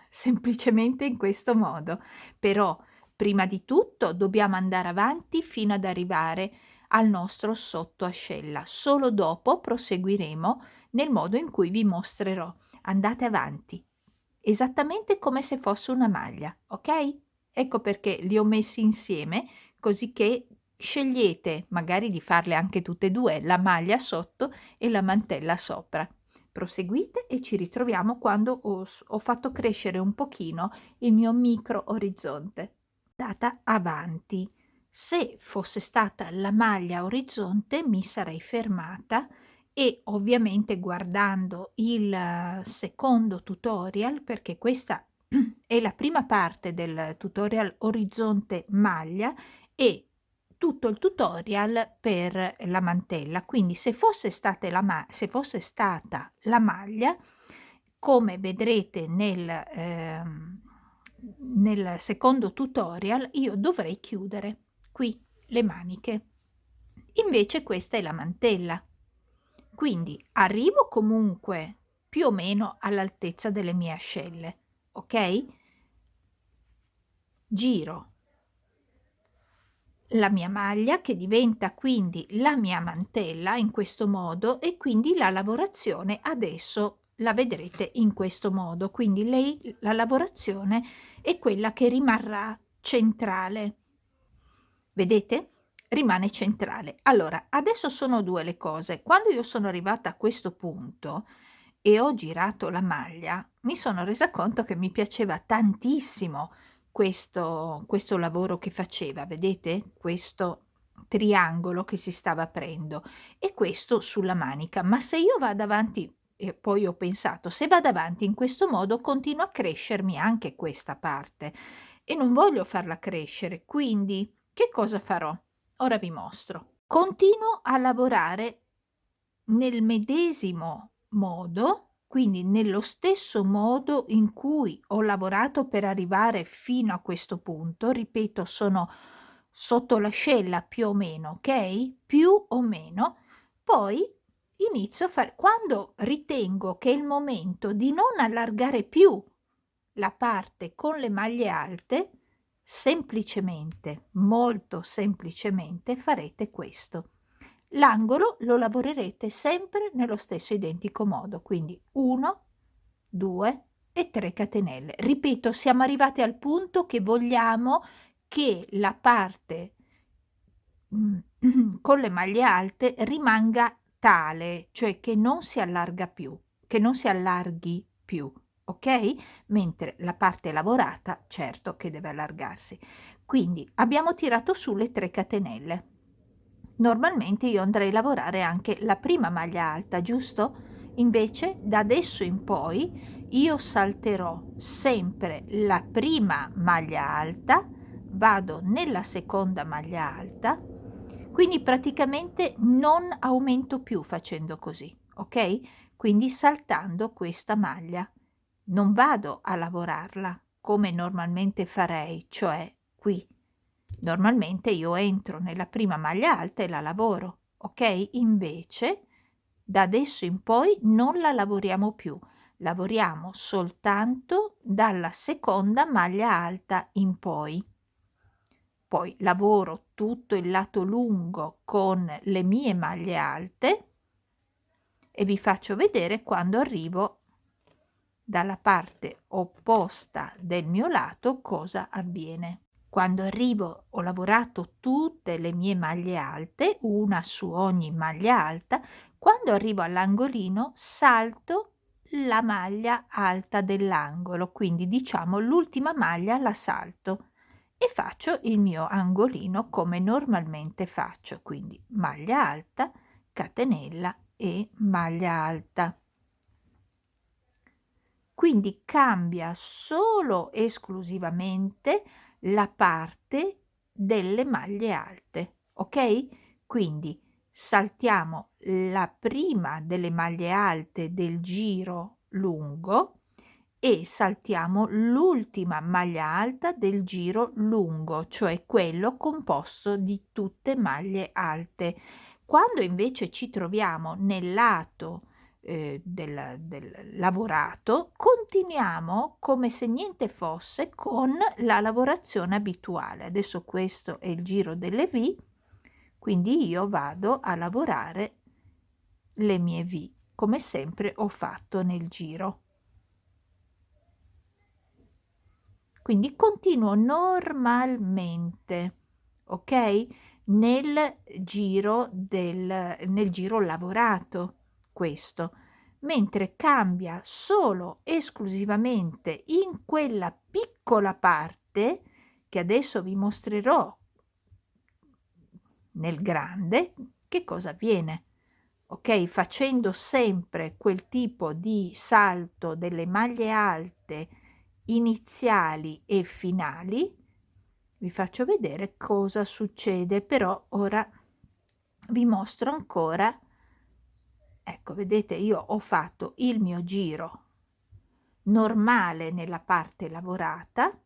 Speaker 1: Semplicemente in questo modo. Però prima di tutto dobbiamo andare avanti fino ad arrivare al nostro sottoascella. Solo dopo proseguiremo nel modo in cui vi mostrerò. Andate avanti, esattamente come se fosse una maglia, ok? Ecco perché li ho messi insieme, così che scegliete magari di farle anche tutte e due, la maglia sotto e la mantella sopra. Proseguite e ci ritroviamo quando ho fatto crescere un pochino il mio micro orizzonte. Data avanti. Se fosse stata la maglia orizzonte mi sarei fermata e ovviamente guardando il secondo tutorial, perché questa è la prima parte del tutorial orizzonte maglia e tutto il tutorial per la mantella. Quindi se fosse stata la maglia, come vedrete nel secondo tutorial, io dovrei chiudere qui le maniche. Invece questa è la mantella. Quindi arrivo comunque più o meno all'altezza delle mie ascelle, ok? Giro la mia maglia che diventa quindi la mia mantella in questo modo e quindi la lavorazione adesso la vedrete in questo modo. Quindi la lavorazione è quella che rimarrà centrale. Vedete? Rimane centrale. Allora, adesso sono due le cose. Quando io sono arrivata a questo punto e ho girato la maglia, mi sono resa conto che mi piaceva tantissimo questo lavoro che faceva, vedete? Questo triangolo che si stava aprendo e questo sulla manica. Ma se io vado avanti, e poi ho pensato, se vado avanti in questo modo continua a crescermi anche questa parte e non voglio farla crescere, quindi che cosa farò? Ora vi mostro. Continuo a lavorare nel medesimo modo, quindi nello stesso modo in cui ho lavorato per arrivare fino a questo punto. Ripeto, sono sotto l'ascella più o meno, ok? Più o meno. Poi inizio a fare, quando ritengo che è il momento di non allargare più la parte con le maglie alte, semplicemente, molto semplicemente farete questo. L'angolo lo lavorerete sempre nello stesso identico modo, quindi 1, 2 e 3 catenelle. Ripeto, siamo arrivati al punto che vogliamo che la parte con le maglie alte rimanga tale, cioè che non si allarga più, che non si allarghi più, ok? Mentre la parte lavorata, certo che deve allargarsi. Quindi abbiamo tirato su le 3 catenelle. Normalmente io andrei a lavorare anche la prima maglia alta, giusto? Invece da adesso in poi io salterò sempre la prima maglia alta, vado nella seconda maglia alta, quindi praticamente non aumento più facendo così, ok? Quindi saltando questa maglia. Non vado a lavorarla come normalmente farei, cioè qui. Normalmente io entro nella prima maglia alta e la lavoro, ok? Invece da adesso in poi non la lavoriamo più, lavoriamo soltanto dalla seconda maglia alta in poi. Poi lavoro tutto il lato lungo con le mie maglie alte e vi faccio vedere quando arrivo dalla parte opposta del mio lato cosa avviene. Quando arrivo ho lavorato tutte le mie maglie alte, una su ogni maglia alta. Quando arrivo all'angolino salto la maglia alta dell'angolo, quindi diciamo l'ultima maglia la salto e faccio il mio angolino come normalmente faccio, quindi maglia alta, catenella e maglia alta. Quindi cambia solo esclusivamente la parte delle maglie alte, ok? Quindi saltiamo la prima delle maglie alte del giro lungo e saltiamo l'ultima maglia alta del giro lungo, cioè quello composto di tutte maglie alte. Quando invece ci troviamo nel lato del lavorato, continuiamo come se niente fosse con la lavorazione abituale. Adesso questo è il giro delle V, quindi io vado a lavorare le mie V, come sempre ho fatto nel giro. Quindi continuo normalmente, ok? Nel giro lavorato, questo, mentre cambia solo esclusivamente in quella piccola parte che adesso vi mostrerò nel grande, che cosa avviene. Ok, facendo sempre quel tipo di salto delle maglie alte iniziali e finali, vi faccio vedere cosa succede, però ora vi mostro ancora. Ecco, vedete, io ho fatto il mio giro normale nella parte lavorata,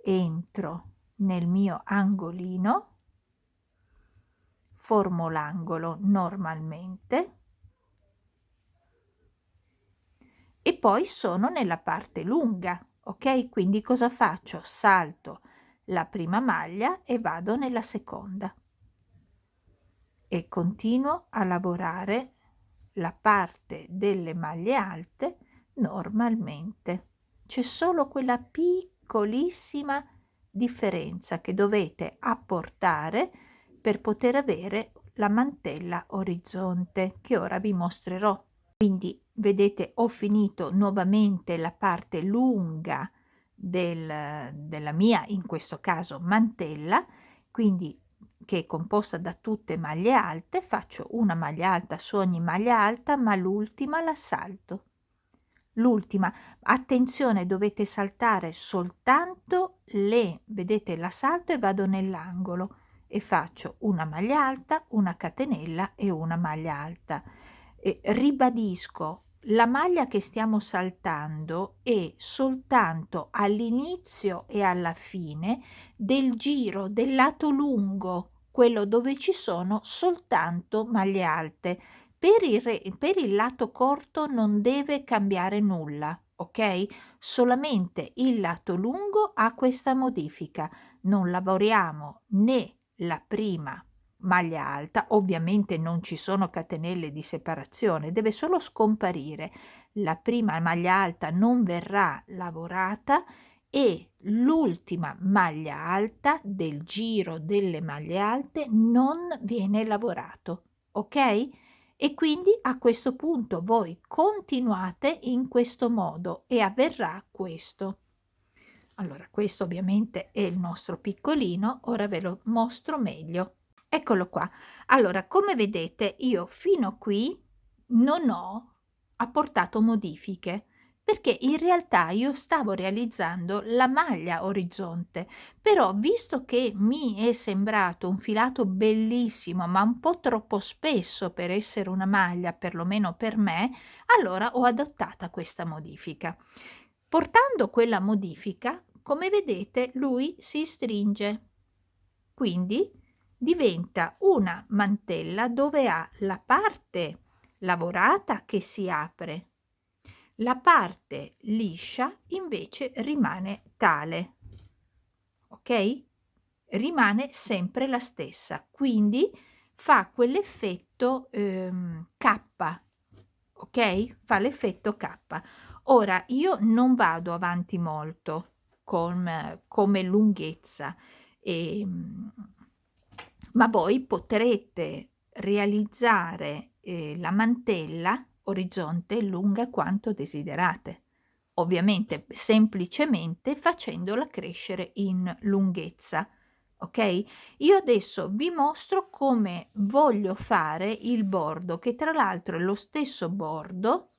Speaker 1: entro nel mio angolino, formo l'angolo normalmente e poi sono nella parte lunga, ok? Quindi cosa faccio? Salto la prima maglia e vado nella seconda e continuo a lavorare la parte delle maglie alte normalmente. C'è solo quella piccolissima differenza che dovete apportare per poter avere la mantella orizzonte che ora vi mostrerò. Quindi vedete, ho finito nuovamente la parte lunga della mia, in questo caso, mantella, quindi che è composta da tutte maglie alte. Faccio una maglia alta su ogni maglia alta, ma l'ultima la salto. L'ultima, attenzione, dovete saltare soltanto vedete, la salto e vado nell'angolo e faccio una maglia alta, una catenella e una maglia alta. E ribadisco, la maglia che stiamo saltando è soltanto all'inizio e alla fine del giro del lato lungo, quello dove ci sono soltanto maglie alte. Per il lato corto non deve cambiare nulla, ok? Solamente il lato lungo ha questa modifica. Non lavoriamo né la prima maglia alta, ovviamente non ci sono catenelle di separazione, deve solo scomparire. La prima maglia alta non verrà lavorata e l'ultima maglia alta del giro delle maglie alte non viene lavorato, ok? E quindi a questo punto voi continuate in questo modo e avverrà questo. Allora, questo ovviamente è il nostro piccolino, ora ve lo mostro meglio. Eccolo qua. Allora, come vedete, io fino a qui non ho apportato modifiche, perché in realtà io stavo realizzando la maglia orizzonte, però visto che mi è sembrato un filato bellissimo, ma un po' troppo spesso per essere una maglia, perlomeno per me, allora ho adottata questa modifica. Portando quella modifica, come vedete, lui si stringe, quindi diventa una mantella dove ha la parte lavorata che si apre, la parte liscia invece rimane tale, ok? Rimane sempre la stessa, quindi fa quell'effetto K, ok? Fa l'effetto K. Ora io non vado avanti molto come lunghezza, ehm, ma voi potrete realizzare la mantella orizzonte lunga quanto desiderate, ovviamente semplicemente facendola crescere in lunghezza. Ok? Io adesso vi mostro come voglio fare il bordo, che tra l'altro è lo stesso bordo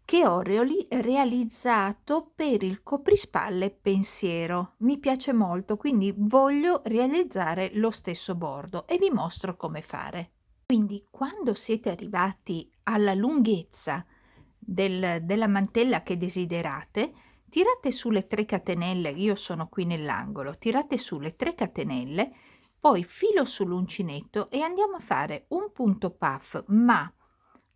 Speaker 1: che ho realizzato per il coprispalle pensiero. Mi piace molto, quindi voglio realizzare lo stesso bordo e vi mostro come fare. Quindi quando siete arrivati alla lunghezza della mantella che desiderate, tirate sulle 3 catenelle, io sono qui nell'angolo, tirate sulle 3 catenelle, poi filo sull'uncinetto e andiamo a fare un punto puff, ma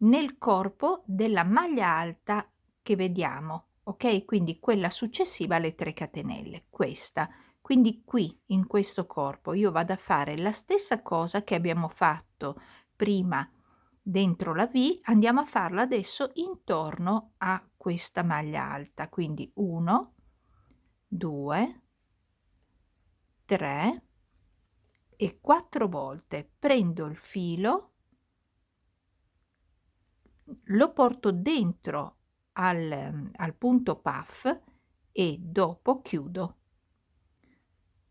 Speaker 1: nel corpo della maglia alta che vediamo, ok? Quindi quella successiva alle 3 catenelle, questa. Quindi qui in questo corpo io vado a fare la stessa cosa che abbiamo fatto prima dentro la V, andiamo a farla adesso intorno a questa maglia alta, quindi 1, 2, 3 e 4 volte prendo il filo, lo porto dentro al punto puff e dopo chiudo.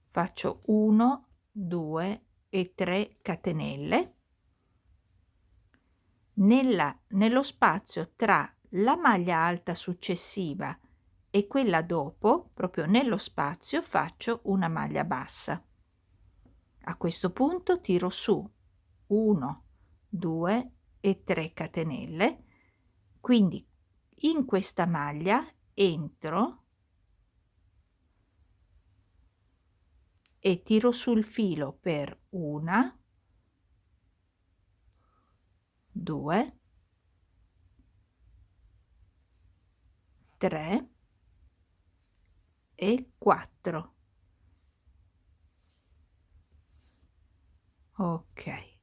Speaker 1: Faccio 1, 2 e 3 catenelle. Nello spazio tra la maglia alta successiva e quella dopo, proprio nello spazio, faccio una maglia bassa. A questo punto tiro su 1, 2 e 3 catenelle, quindi in questa maglia entro e tiro sul filo per 1, 2, 3 e 4. Ok,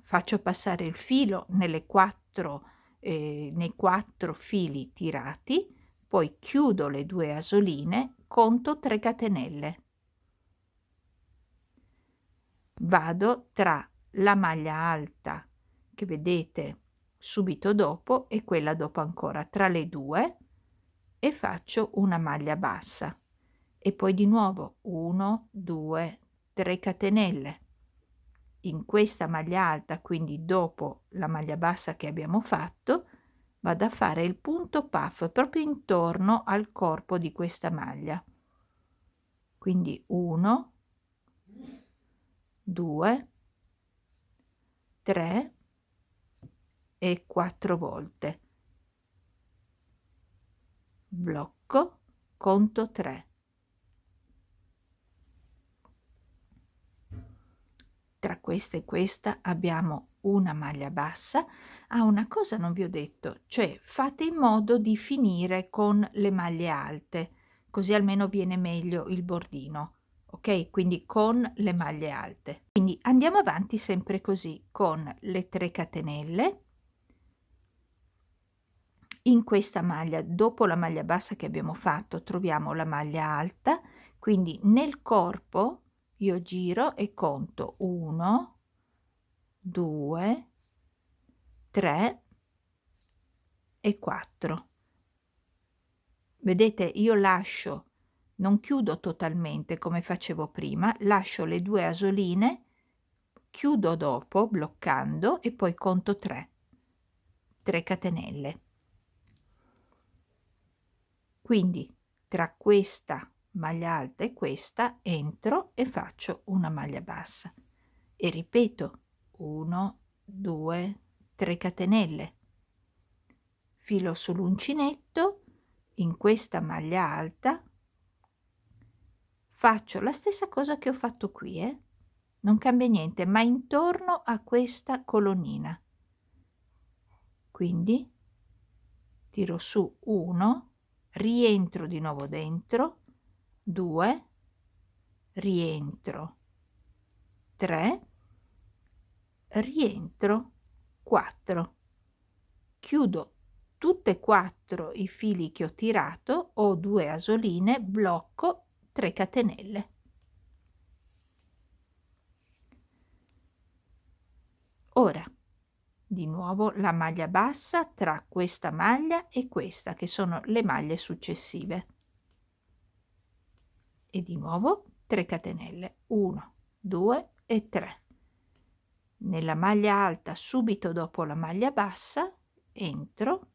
Speaker 1: faccio passare il filo nei 4 fili tirati, poi chiudo le 2 asoline, conto 3 catenelle. Vado tra la maglia alta che vedete subito dopo e quella dopo ancora, tra le due, e faccio una maglia bassa e poi di nuovo 1, 2, 3 catenelle in questa maglia alta, quindi dopo la maglia bassa che abbiamo fatto vado a fare il punto puff proprio intorno al corpo di questa maglia, quindi 1, 2, 3 e 4 volte, blocco, conto 3. Tra questa e questa abbiamo una maglia bassa. Ah, una cosa non vi ho detto, cioè fate in modo di finire con le maglie alte, così almeno viene meglio il bordino, ok? Quindi con le maglie alte. Quindi andiamo avanti sempre così, con le 3 catenelle. In questa maglia, dopo la maglia bassa che abbiamo fatto, troviamo la maglia alta, quindi nel corpo io giro e conto 1, 2, 3 e 4. Vedete, io lascio, non chiudo totalmente come facevo prima, lascio le 2 asoline, chiudo dopo bloccando e poi conto 3 catenelle. Quindi tra questa maglia alta e questa entro e faccio una maglia bassa e ripeto 1, 2, 3 catenelle, filo sull'uncinetto, in questa maglia alta faccio la stessa cosa che ho fatto qui, non cambia niente, ma intorno a questa colonnina, quindi tiro su 1, rientro di nuovo dentro, 2, rientro, 3, rientro, 4. Chiudo tutte e 4 i fili che ho tirato, ho 2 asoline, blocco 3 catenelle. Ora, di nuovo la maglia bassa tra questa maglia e questa, che sono le maglie successive. E di nuovo 3 catenelle, 1, 2 e 3. Nella maglia alta subito dopo la maglia bassa entro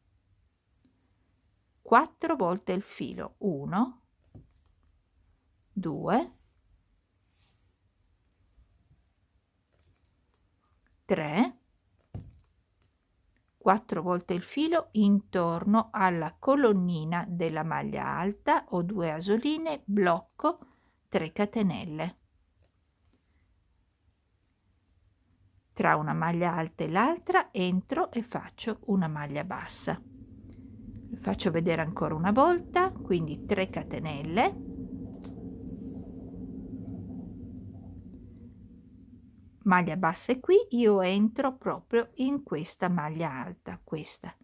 Speaker 1: 4 volte il filo, 1, 2, 3, 4 volte il filo intorno alla colonnina della maglia alta, ho 2 asoline, blocco 3 catenelle. tra una maglia alta e l'altra entro e faccio una maglia bassa. Faccio vedere ancora una volta, quindi 3 catenelle, maglia bassa, e qui io entro proprio in questa maglia alta, questa,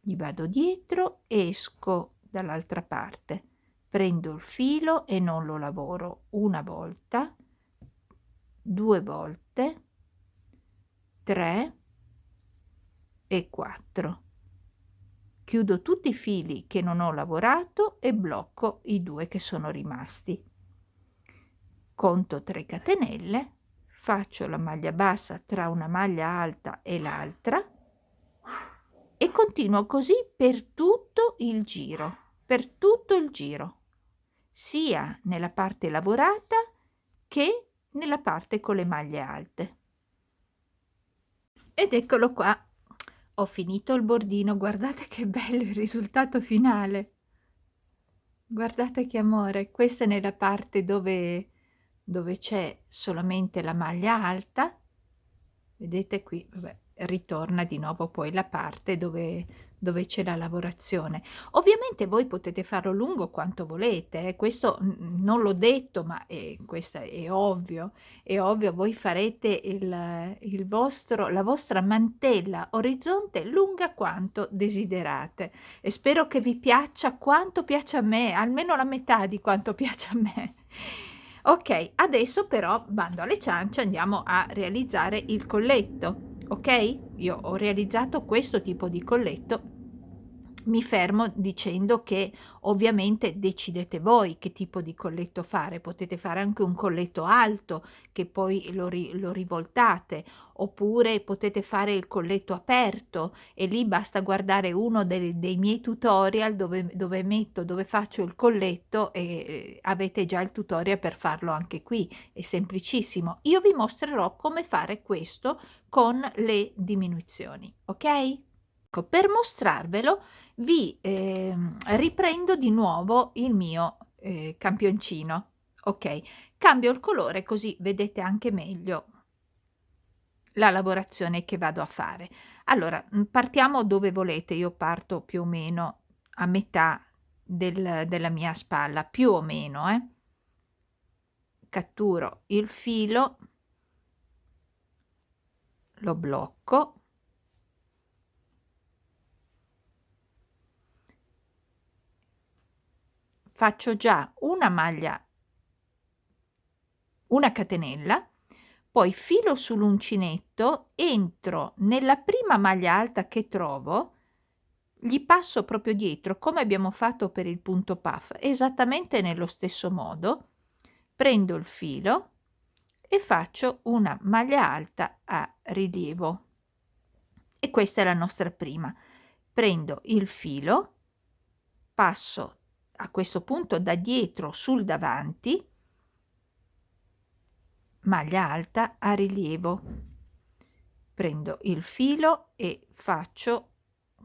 Speaker 1: gli vado dietro, esco dall'altra parte, prendo il filo e non lo lavoro una volta, 2 volte, 3 e 4. Chiudo tutti i fili che non ho lavorato e blocco i 2 che sono rimasti. Conto 3 catenelle, faccio la maglia bassa tra una maglia alta e l'altra e continuo così per tutto il giro, sia nella parte lavorata che nella parte con le maglie alte. Ed eccolo qua, ho finito il bordino, guardate che bello il risultato finale. Guardate che amore, questa è nella parte dove c'è solamente la maglia alta, vedete qui, vabbè, ritorna di nuovo poi la parte dove c'è la lavorazione. Ovviamente voi potete farlo lungo quanto volete, questo non l'ho detto, ma questo è ovvio, voi farete la vostra mantella orizzonte lunga quanto desiderate e spero che vi piaccia quanto piace a me, almeno la metà di quanto piace a me. Ok, adesso però bando alle ciance, andiamo a realizzare il colletto. Ok? Io ho realizzato questo tipo di colletto. Mi fermo dicendo che ovviamente decidete voi che tipo di colletto fare. Potete fare anche un colletto alto che poi lo rivoltate, oppure potete fare il colletto aperto e lì basta guardare uno dei miei tutorial dove faccio il colletto e avete già il tutorial per farlo anche qui. È semplicissimo. Io vi mostrerò come fare questo con le diminuzioni, ok? Ecco, per mostrarvelo vi riprendo di nuovo il mio campioncino, ok? Cambio il colore così vedete anche meglio la lavorazione che vado a fare. Allora, partiamo dove volete, io parto più o meno a metà della mia spalla, più o meno, catturo il filo, lo blocco, faccio già una maglia, una catenella, poi filo sull'uncinetto, entro nella prima maglia alta che trovo, gli passo proprio dietro come abbiamo fatto per il punto puff, esattamente nello stesso modo, prendo il filo e faccio una maglia alta a rilievo e questa è la nostra prima. Prendo il filo, passo a questo punto da dietro sul davanti, maglia alta a rilievo, prendo il filo e faccio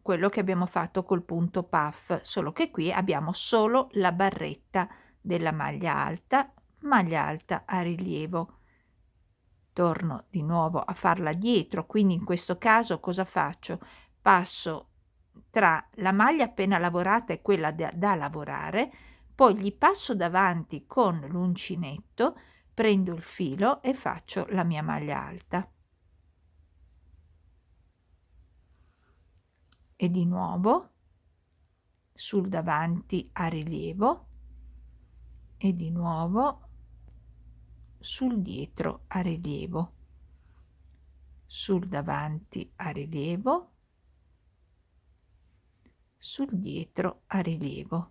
Speaker 1: quello che abbiamo fatto col punto puff, solo che qui abbiamo solo la barretta della maglia alta a rilievo. Torno di nuovo a farla dietro, quindi in questo caso cosa faccio? Passo tra la maglia appena lavorata e quella da lavorare, poi gli passo davanti con l'uncinetto, prendo il filo e faccio la mia maglia alta. E di nuovo sul davanti a rilievo e di nuovo sul dietro a rilievo, sul davanti a rilievo, sul dietro a rilievo,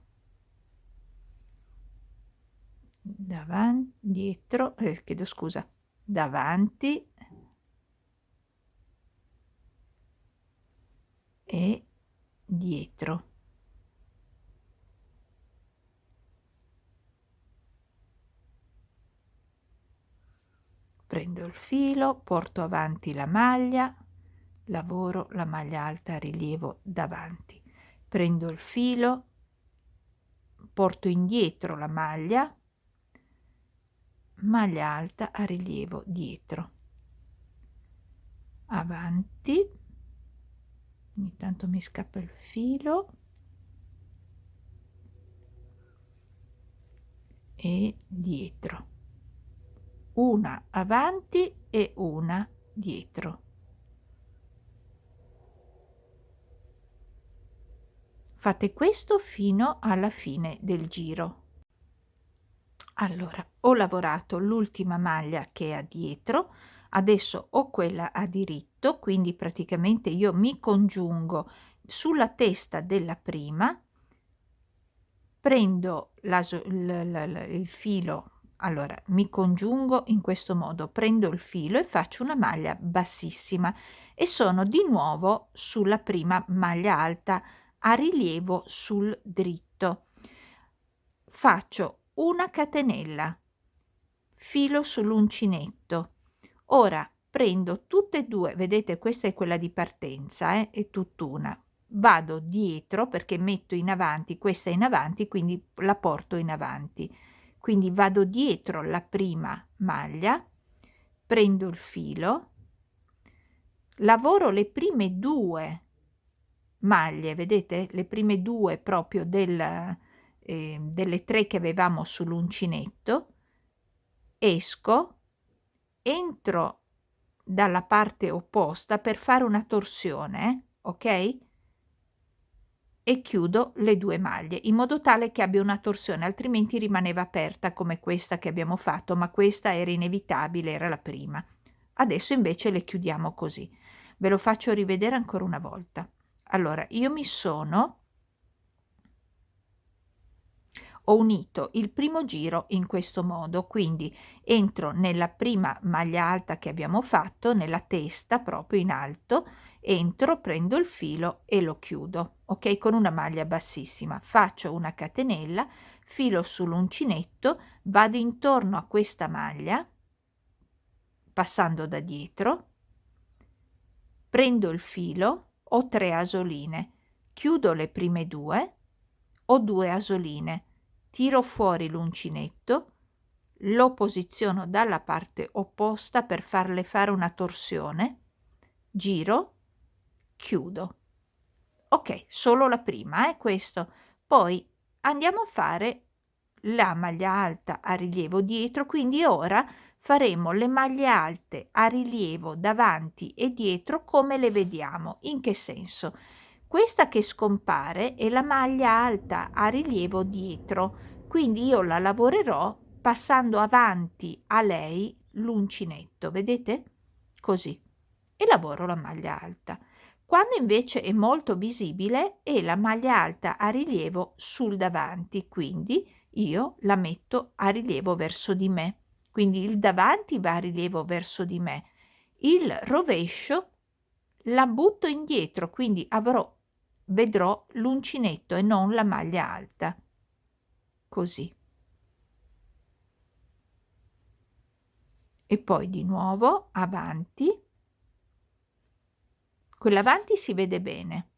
Speaker 1: davanti, dietro, chiedo scusa, davanti e dietro. Prendo il filo, porto avanti la maglia, lavoro la maglia alta a rilievo davanti, prendo il filo, porto indietro la maglia alta a rilievo dietro, avanti, ogni tanto mi scappa il filo, e dietro, una avanti e una dietro. Fate questo fino alla fine del giro. Allora, ho lavorato l'ultima maglia che è a dietro, adesso ho quella a diritto, quindi praticamente io mi congiungo sulla testa della prima, prendo il filo, allora mi congiungo in questo modo, prendo il filo e faccio una maglia bassissima e sono di nuovo sulla prima maglia alta a rilievo sul dritto. Faccio una catenella, filo sull'uncinetto. Ora prendo tutte e due, vedete questa è quella di partenza, è tutt'una. Vado dietro perché metto in avanti, questa è in avanti, quindi la porto in avanti. Quindi vado dietro la prima maglia, prendo il filo, lavoro le prime due maglie, vedete? Le prime due proprio delle tre che avevamo sull'uncinetto, esco, entro dalla parte opposta per fare una torsione, ok? E chiudo le due maglie in modo tale che abbia una torsione, altrimenti rimaneva aperta come questa che abbiamo fatto, ma questa era inevitabile, era la prima. Adesso invece le chiudiamo così. Ve lo faccio rivedere ancora una volta. Allora, io ho unito il primo giro in questo modo, quindi entro nella prima maglia alta che abbiamo fatto, nella testa proprio in alto, entro, prendo il filo e lo chiudo, ok? Con una maglia bassissima, faccio una catenella, filo sull'uncinetto, vado intorno a questa maglia, passando da dietro, prendo il filo, ho 3 asoline, chiudo le prime due, ho 2 asoline, tiro fuori l'uncinetto, lo posiziono dalla parte opposta per farle fare una torsione, giro, chiudo. Ok, solo la prima è questo. Poi andiamo a fare la maglia alta a rilievo dietro, quindi ora faremo le maglie alte a rilievo davanti e dietro come le vediamo. In che senso? Questa che scompare è la maglia alta a rilievo dietro, quindi io la lavorerò passando avanti a lei l'uncinetto, vedete? Così. E lavoro la maglia alta. Quando invece è molto visibile è la maglia alta a rilievo sul davanti, quindi io la metto a rilievo verso di me. Quindi il davanti va a rilievo verso di me. Il rovescio la butto indietro, quindi vedrò l'uncinetto e non la maglia alta. Così. E poi di nuovo avanti. Quella avanti si vede bene.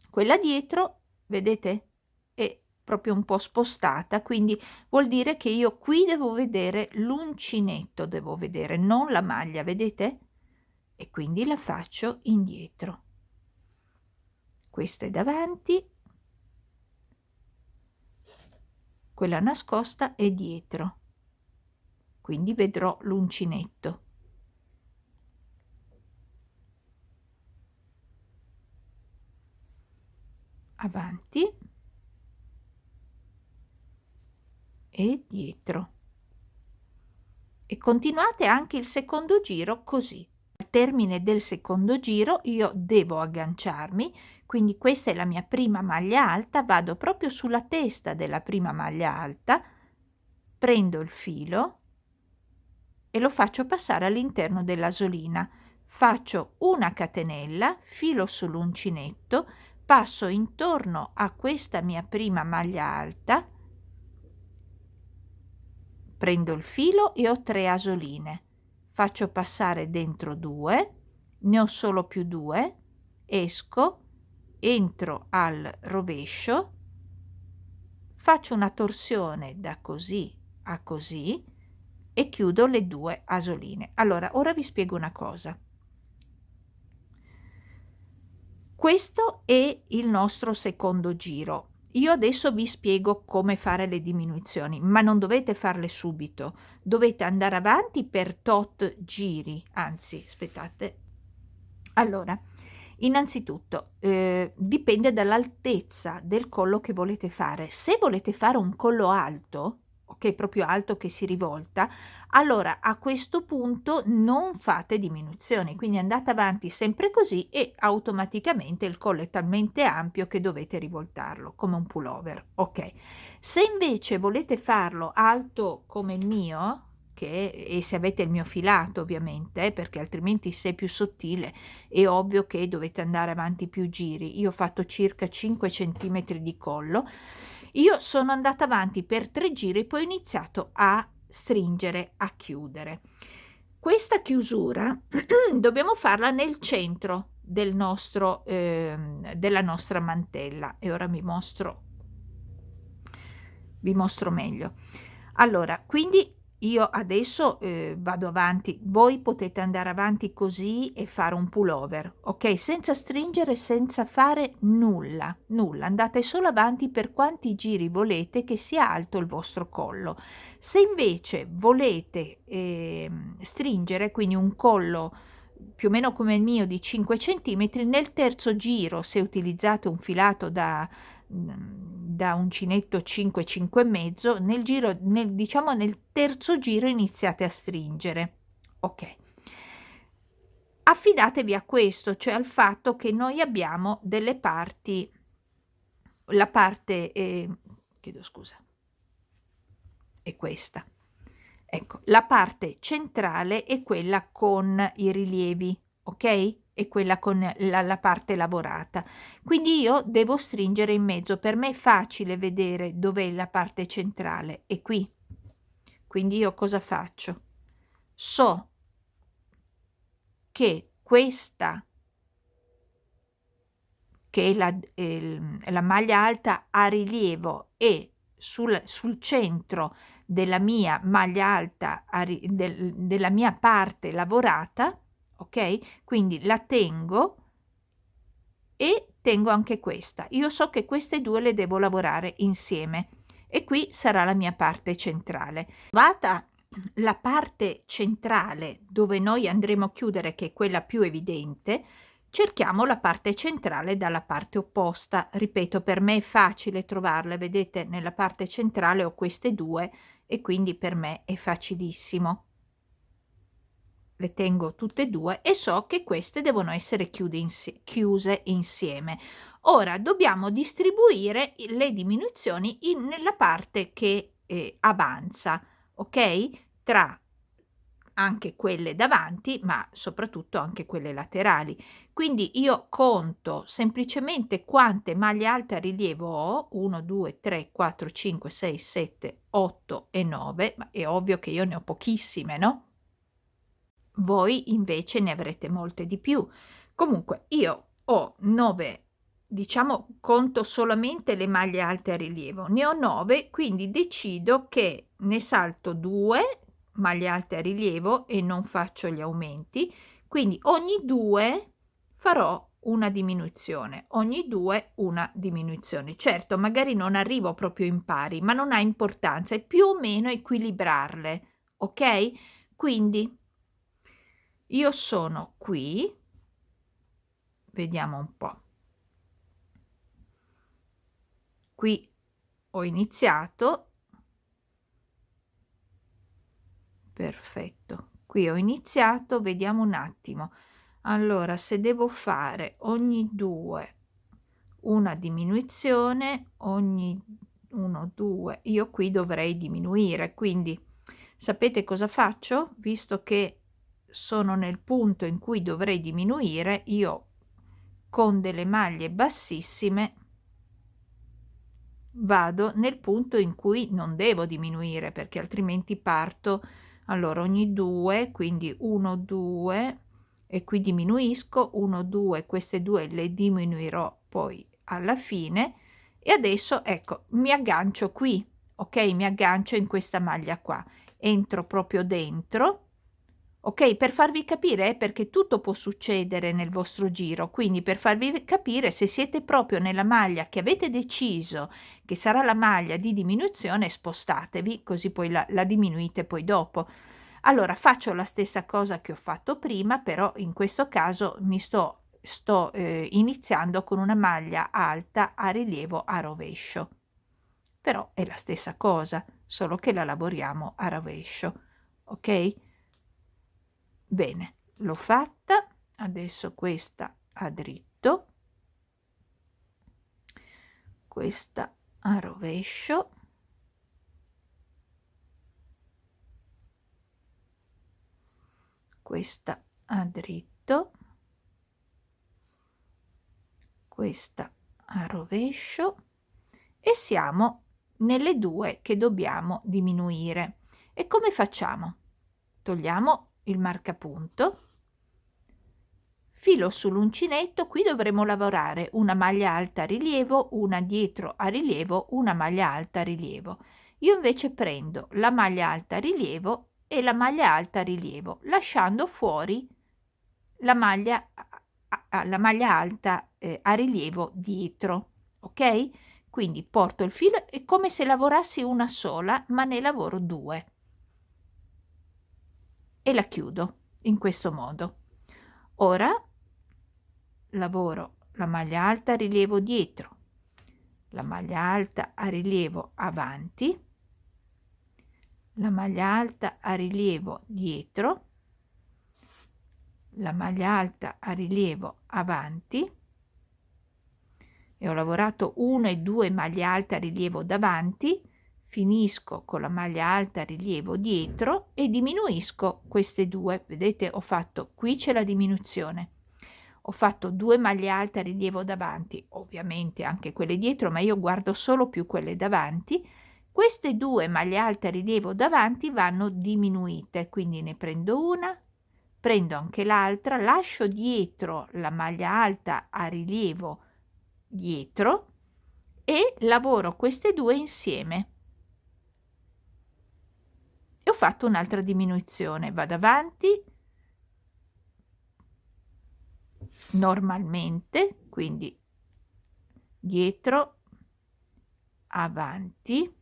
Speaker 1: Quella dietro, vedete, è proprio un po' spostata, quindi vuol dire che io qui devo vedere l'uncinetto, devo vedere, non la maglia, vedete? E quindi la faccio indietro. Questa è davanti, quella nascosta è dietro, quindi vedrò l'uncinetto. Avanti e dietro. E continuate anche il secondo giro così. Al termine del secondo giro io devo agganciarmi, quindi questa è la mia prima maglia alta, vado proprio sulla testa della prima maglia alta, prendo il filo e lo faccio passare all'interno dell'asolina. Faccio una catenella, filo sull'uncinetto, passo intorno a questa mia prima maglia alta, prendo il filo e ho 3 asoline, faccio passare dentro 2, ne ho solo più 2, esco, entro al rovescio, faccio una torsione da così a così e chiudo le 2 asoline. Allora, ora vi spiego una cosa. Questo è il nostro secondo giro. Io adesso vi spiego come fare le diminuzioni, ma non dovete farle subito, dovete andare avanti per tot giri, anzi, aspettate. Allora, innanzitutto, dipende dall'altezza del collo che volete fare. Se volete fare un collo alto, ok, proprio alto che si rivolta, allora a questo punto non fate diminuzioni, quindi andate avanti sempre così e automaticamente il collo è talmente ampio che dovete rivoltarlo come un pullover, ok. Se invece volete farlo alto come il mio, e se avete il mio filato ovviamente, perché altrimenti se è più sottile è ovvio che dovete andare avanti più giri. Io ho fatto circa 5 centimetri di collo, io sono andata avanti per 3 giri, poi ho iniziato a stringere, a chiudere. Questa chiusura dobbiamo farla nel centro del nostro, della nostra mantella, e ora vi mostro meglio. Allora, quindi io adesso vado avanti, voi potete andare avanti così e fare un pullover, ok? Senza stringere, senza fare nulla, nulla, andate solo avanti per quanti giri volete che sia alto il vostro collo. Se invece volete stringere, quindi un collo più o meno come il mio di 5 centimetri, nel terzo giro, se utilizzate un filato da uncinetto 5, 5 e mezzo, nel giro, diciamo nel terzo giro iniziate a stringere, ok. Affidatevi a questo, cioè al fatto che noi abbiamo delle parti, la parte, chiedo scusa, è questa, ecco, la parte centrale è quella con i rilievi, ok? E quella con la parte lavorata. Quindi io devo stringere in mezzo. Per me è facile vedere dov'è la parte centrale, è qui. Quindi io cosa faccio? So che questa, che è la maglia alta a rilievo, e sul centro della mia maglia alta, della mia parte lavorata, ok? Quindi la tengo e tengo anche questa. Io so che queste due le devo lavorare insieme e qui sarà la mia parte centrale. Vada la parte centrale dove noi andremo a chiudere, che è quella più evidente, cerchiamo la parte centrale dalla parte opposta. Ripeto, per me è facile trovarle, vedete, nella parte centrale ho queste due e quindi per me è facilissimo. Le tengo tutte e due e so che queste devono essere chiuse insieme. Ora dobbiamo distribuire le diminuzioni nella parte che avanza, ok? Tra anche quelle davanti, ma soprattutto anche quelle laterali. Quindi io conto semplicemente quante maglie alte a rilievo ho: 1, 2, 3, 4, 5, 6, 7, 8 e 9, ma è ovvio che io ne ho pochissime, no? Voi invece ne avrete molte di più. Comunque io ho 9, diciamo, conto solamente le maglie alte a rilievo, ne ho 9, quindi decido che ne salto 2 maglie alte a rilievo e non faccio gli aumenti, quindi ogni 2 farò una diminuzione, ogni 2 una diminuzione. Certo, magari non arrivo proprio in pari, ma non ha importanza, è più o meno equilibrarle, ok? Quindi io sono qui, vediamo un po'. Qui ho iniziato, perfetto. Qui ho iniziato, vediamo un attimo. Allora, se devo fare ogni 2 una diminuzione, ogni 1, 2, io qui dovrei diminuire, quindi sapete cosa faccio? Visto che sono nel punto in cui dovrei diminuire, io con delle maglie bassissime vado nel punto in cui non devo diminuire, perché altrimenti parto. Allora ogni 2, quindi 1, 2, e qui diminuisco 1, 2, queste due le diminuirò poi alla fine, e adesso ecco mi aggancio qui, ok? Mi aggancio in questa maglia qua, entro proprio dentro, Ok, per farvi capire, perché tutto può succedere nel vostro giro, quindi per farvi capire, se siete proprio nella maglia che avete deciso che sarà la maglia di diminuzione, spostatevi, così poi la diminuite poi dopo. Allora faccio la stessa cosa che ho fatto prima, però in questo caso sto iniziando con una maglia alta a rilievo a rovescio, però è la stessa cosa, solo che la lavoriamo a rovescio, ok? Bene, l'ho fatta, adesso questa a dritto, questa a rovescio, questa a dritto, questa a rovescio, e siamo nelle due che dobbiamo diminuire. E come facciamo? Togliamo il marcapunto, filo sull'uncinetto, qui dovremo lavorare una maglia alta a rilievo, una dietro a rilievo, una maglia alta a rilievo. Io invece prendo la maglia alta a rilievo e la maglia alta a rilievo, lasciando fuori la maglia, la maglia alta a rilievo dietro, ok? Quindi porto il filo, è come se lavorassi una sola, ma ne lavoro due e la chiudo in questo modo. Ora lavoro la maglia alta a rilievo dietro, la maglia alta a rilievo avanti, la maglia alta a rilievo dietro, la maglia alta a rilievo avanti, e ho lavorato 1 e 2 maglie alte a rilievo davanti, finisco con la maglia alta a rilievo dietro e diminuisco queste due. Vedete, ho fatto, qui c'è la diminuzione, ho fatto 2 maglie alte a rilievo davanti, ovviamente anche quelle dietro, ma io guardo solo più quelle davanti. Queste 2 maglie alte a rilievo davanti vanno diminuite, quindi ne prendo una, prendo anche l'altra, lascio dietro la maglia alta a rilievo dietro e lavoro queste due insieme. E ho fatto un'altra diminuzione, vado avanti normalmente, quindi dietro, avanti,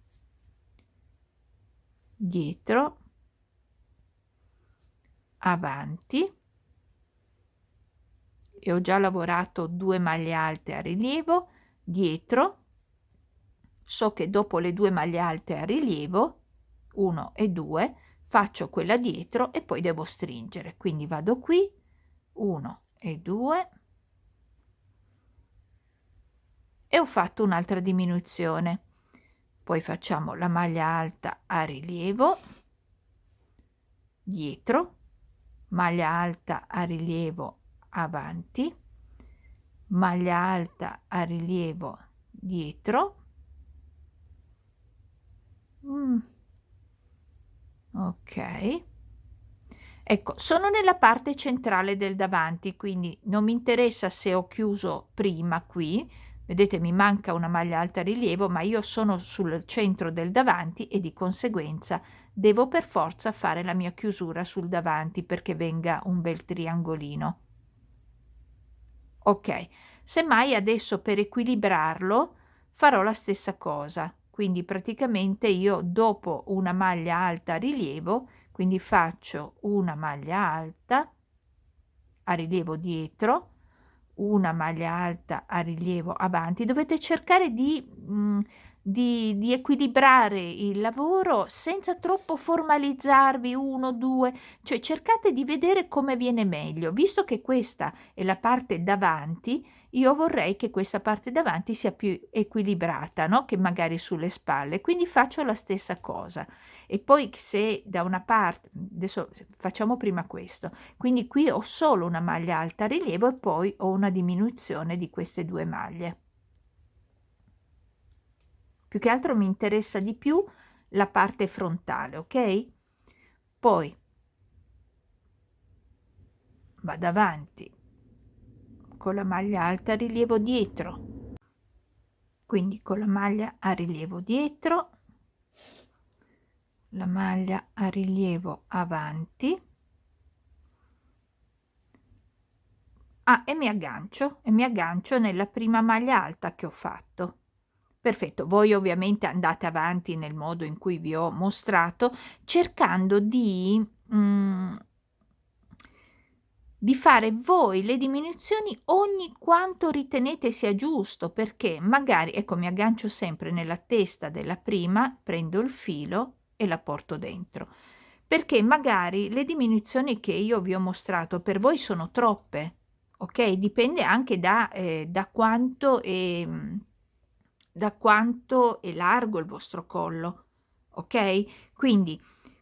Speaker 1: dietro, avanti, e ho già lavorato 2 maglie alte a rilievo dietro. So che dopo le 2 maglie alte a rilievo, 1 e 2, faccio quella dietro e poi devo stringere, quindi vado qui, 1 e 2, e ho fatto un'altra diminuzione. Poi facciamo la maglia alta a rilievo dietro, maglia alta a rilievo avanti, maglia alta a rilievo dietro, ok, ecco, sono nella parte centrale del davanti, quindi non mi interessa se ho chiuso prima qui, vedete mi manca una maglia alta a rilievo, ma io sono sul centro del davanti e di conseguenza devo per forza fare la mia chiusura sul davanti perché venga un bel triangolino. Ok, semmai adesso per equilibrarlo farò la stessa cosa, quindi praticamente io dopo una maglia alta a rilievo, quindi faccio una maglia alta a rilievo dietro, una maglia alta a rilievo avanti. Dovete cercare di equilibrare il lavoro senza troppo formalizzarvi, 1, 2, cioè cercate di vedere come viene meglio. Visto che questa è la parte davanti, io vorrei che questa parte davanti sia più equilibrata, no? Che magari sulle spalle, quindi faccio la stessa cosa. E poi se da una parte, adesso facciamo prima questo, quindi qui ho solo una maglia alta a rilievo e poi ho una diminuzione di queste 2 maglie. Più che altro mi interessa di più la parte frontale, ok? Poi vado avanti con la maglia alta a rilievo dietro, quindi con la maglia a rilievo dietro, la maglia a rilievo avanti, e mi aggancio nella prima maglia alta che ho fatto. Perfetto, voi ovviamente andate avanti nel modo in cui vi ho mostrato, cercando di fare voi le diminuzioni ogni quanto ritenete sia giusto, perché magari, ecco, mi aggancio sempre nella testa della prima, prendo il filo e la porto dentro, perché magari le diminuzioni che io vi ho mostrato per voi sono troppe, ok? Dipende anche da quanto è largo il vostro collo, ok? Quindi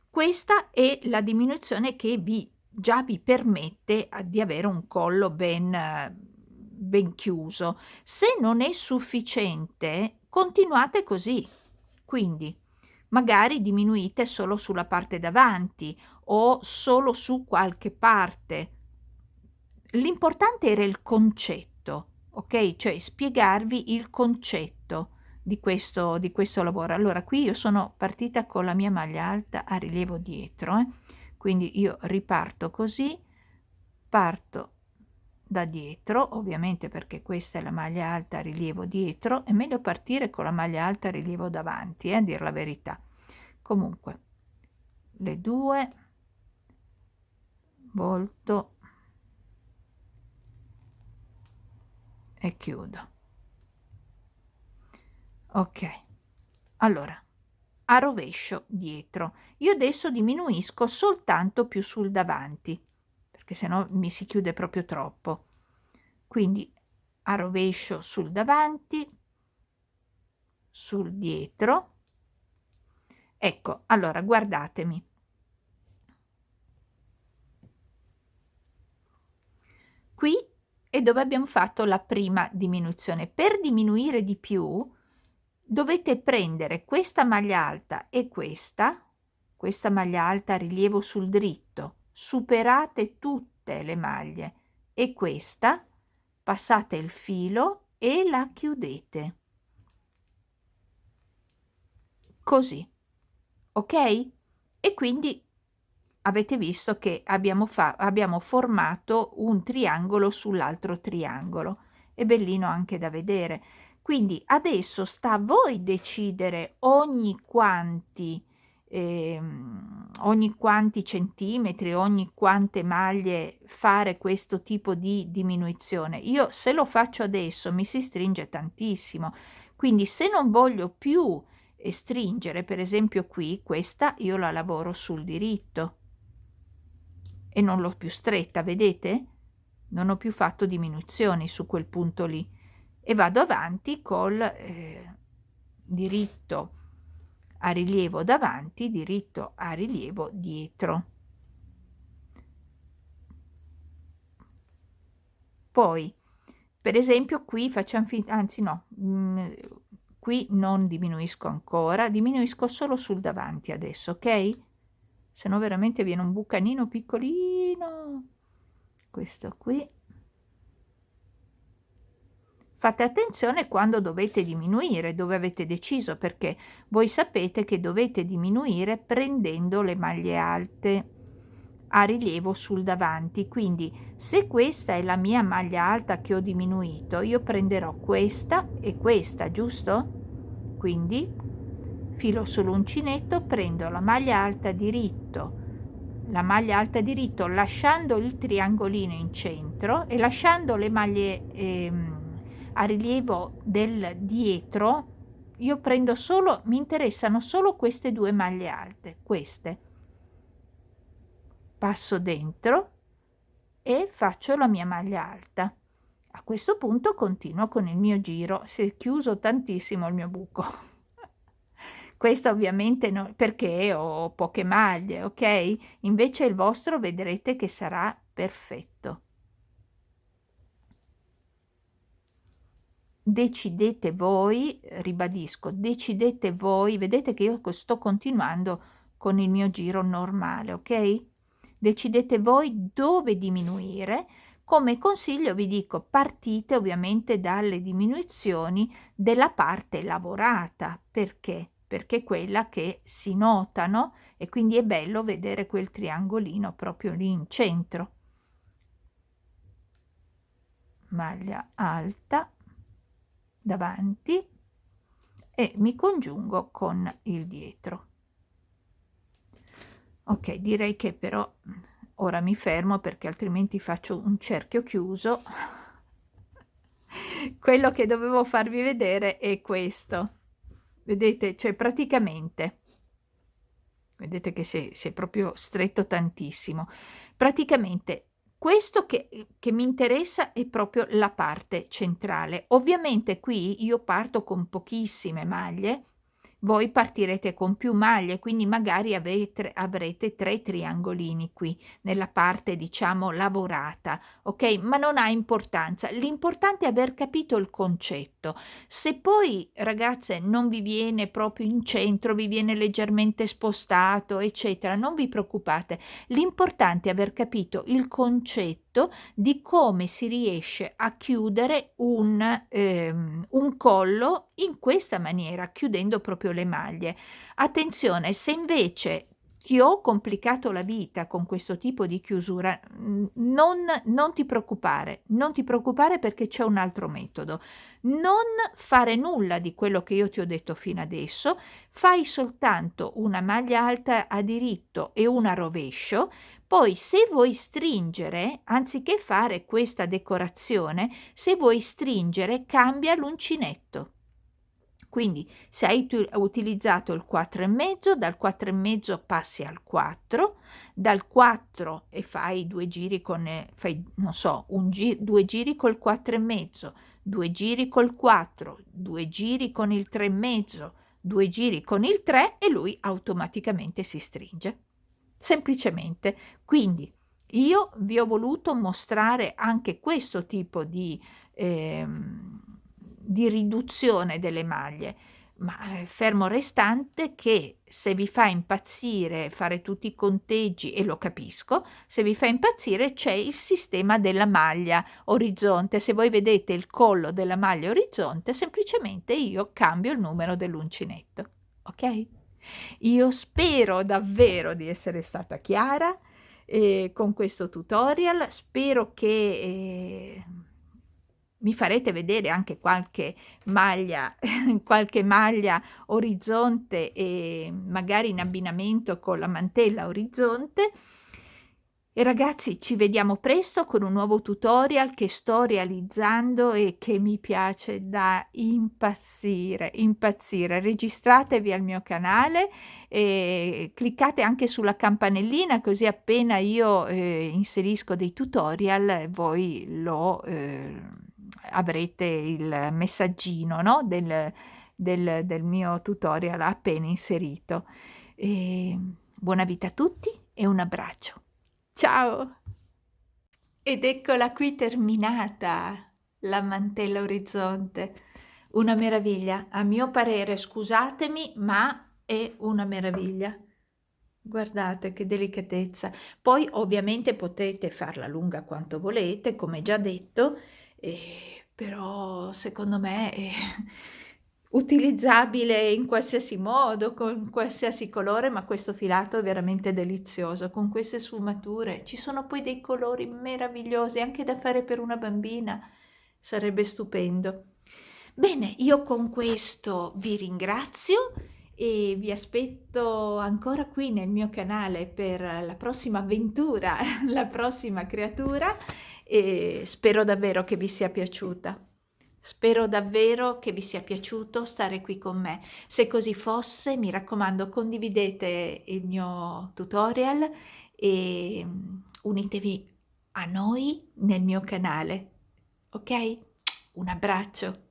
Speaker 1: questa è la diminuzione che già vi permette di avere un collo ben chiuso. Se non è sufficiente, continuate così. Quindi magari diminuite solo sulla parte davanti o solo su qualche parte. L'importante era il concetto, ok? Cioè spiegarvi il concetto di questo lavoro. Allora, qui io sono partita con la mia maglia alta a rilievo dietro, quindi io riparto così, parto da dietro, ovviamente perché questa è la maglia alta a rilievo dietro, è meglio partire con la maglia alta a rilievo davanti, a dir la verità. Comunque, le due, volto e chiudo. Ok, allora a rovescio dietro. Io adesso diminuisco soltanto più sul davanti, perché sennò mi si chiude proprio troppo. Quindi a rovescio sul davanti, sul dietro. Ecco, allora guardatemi. Qui è dove abbiamo fatto la prima diminuzione. Per diminuire di più dovete prendere questa maglia alta e questa maglia alta a rilievo sul dritto, superate tutte le maglie e questa, passate il filo e la chiudete. Così, ok? E quindi avete visto che abbiamo formato un triangolo sull'altro triangolo. È bellino anche da vedere. Quindi adesso sta a voi decidere ogni quanti centimetri, ogni quante maglie fare questo tipo di diminuzione. Io se lo faccio adesso mi si stringe tantissimo, quindi se non voglio più stringere, per esempio qui, questa io la lavoro sul diritto e non l'ho più stretta, vedete? Non ho più fatto diminuzioni su quel punto lì e vado avanti col diritto a rilievo davanti, diritto a rilievo dietro. Poi, per esempio, qui facciamo finta, anzi no, qui non diminuisco ancora, diminuisco solo sul davanti adesso, ok? Se no veramente viene un bucanino piccolino. Questo qui. Fate attenzione quando dovete diminuire, dove avete deciso, perché voi sapete che dovete diminuire prendendo le maglie alte a rilievo sul davanti. Quindi se questa è la mia maglia alta che ho diminuito, io prenderò questa e questa, giusto? Quindi filo sull'uncinetto, prendo la maglia alta diritto, lasciando il triangolino in centro e lasciando le maglie a rilievo del dietro. Io prendo solo, mi interessano solo queste due maglie alte, queste. Passo dentro e faccio la mia maglia alta. A questo punto continuo con il mio giro, si è chiuso tantissimo il mio buco. Questo ovviamente no, perché ho poche maglie, ok? Invece il vostro vedrete che sarà perfetto. Decidete voi, ribadisco, decidete voi, vedete che io sto continuando con il mio giro normale, ok? Decidete voi dove diminuire. Come consiglio vi dico, partite ovviamente dalle diminuzioni della parte lavorata. Perché? Perché è quella che si notano e quindi è bello vedere quel triangolino proprio lì in centro. maglia alta davanti e mi congiungo con il dietro. Ok, direi che però ora mi fermo perché altrimenti faccio un cerchio chiuso. Quello che dovevo farvi vedere è questo. Vedete, cioè praticamente, vedete che si è proprio stretto tantissimo. Praticamente questo che mi interessa è proprio la parte centrale. Ovviamente qui io parto con pochissime maglie, voi partirete con più maglie, quindi magari avrete 3 triangolini qui nella parte, diciamo, lavorata, ok? Ma non ha importanza. L'importante è aver capito il concetto. Se poi, ragazze, non vi viene proprio in centro, vi viene leggermente spostato, eccetera, non vi preoccupate. L'importante è aver capito il concetto di come si riesce a chiudere un collo in questa maniera, chiudendo proprio le maglie. Attenzione, se invece ti ho complicato la vita con questo tipo di chiusura, non ti preoccupare, non ti preoccupare perché c'è un altro metodo. Non fare nulla di quello che io ti ho detto fino adesso, fai soltanto una maglia alta a diritto e una a rovescio. Poi se vuoi stringere, anziché fare questa decorazione, se vuoi stringere, cambia l'uncinetto. Quindi se hai utilizzato il 4,5, dal 4,5 passi al 4, dal 4 e fai 2 giri fai, non so, 2 giri col 4,5, 2 giri col 4, 2 giri con il 3,5, 2 giri con il 3 e lui automaticamente si stringe. Semplicemente. Quindi io vi ho voluto mostrare anche questo tipo di riduzione delle maglie, ma fermo restante che se vi fa impazzire fare tutti i conteggi, e lo capisco, se vi fa impazzire c'è il sistema della maglia orizzonte. Se voi vedete il collo della maglia orizzonte, semplicemente io cambio il numero dell'uncinetto, ok? Io spero davvero di essere stata chiara con questo tutorial, spero che mi farete vedere anche qualche maglia orizzonte e magari in abbinamento con la mantella orizzonte. E ragazzi, ci vediamo presto con un nuovo tutorial che sto realizzando e che mi piace da impazzire, impazzire. Registratevi al mio canale e cliccate anche sulla campanellina così appena io inserisco dei tutorial voi avrete il messaggino, no? del mio tutorial appena inserito. E buona vita a tutti e un abbraccio. Ciao! Ed eccola qui terminata la mantella orizzonte. Una meraviglia, a mio parere, scusatemi, ma è una meraviglia. Guardate che delicatezza. Poi ovviamente potete farla lunga quanto volete, come già detto, però secondo me è utilizzabile in qualsiasi modo, con qualsiasi colore, ma questo filato è veramente delizioso, con queste sfumature. Ci sono poi dei colori meravigliosi, anche da fare per una bambina, sarebbe stupendo. Bene, io con questo vi ringrazio e vi aspetto ancora qui nel mio canale per la prossima avventura, la prossima creatura e spero davvero che vi sia piaciuta. Spero davvero che vi sia piaciuto stare qui con me. Se così fosse, mi raccomando, condividete il mio tutorial e unitevi a noi nel mio canale. Ok? Un abbraccio.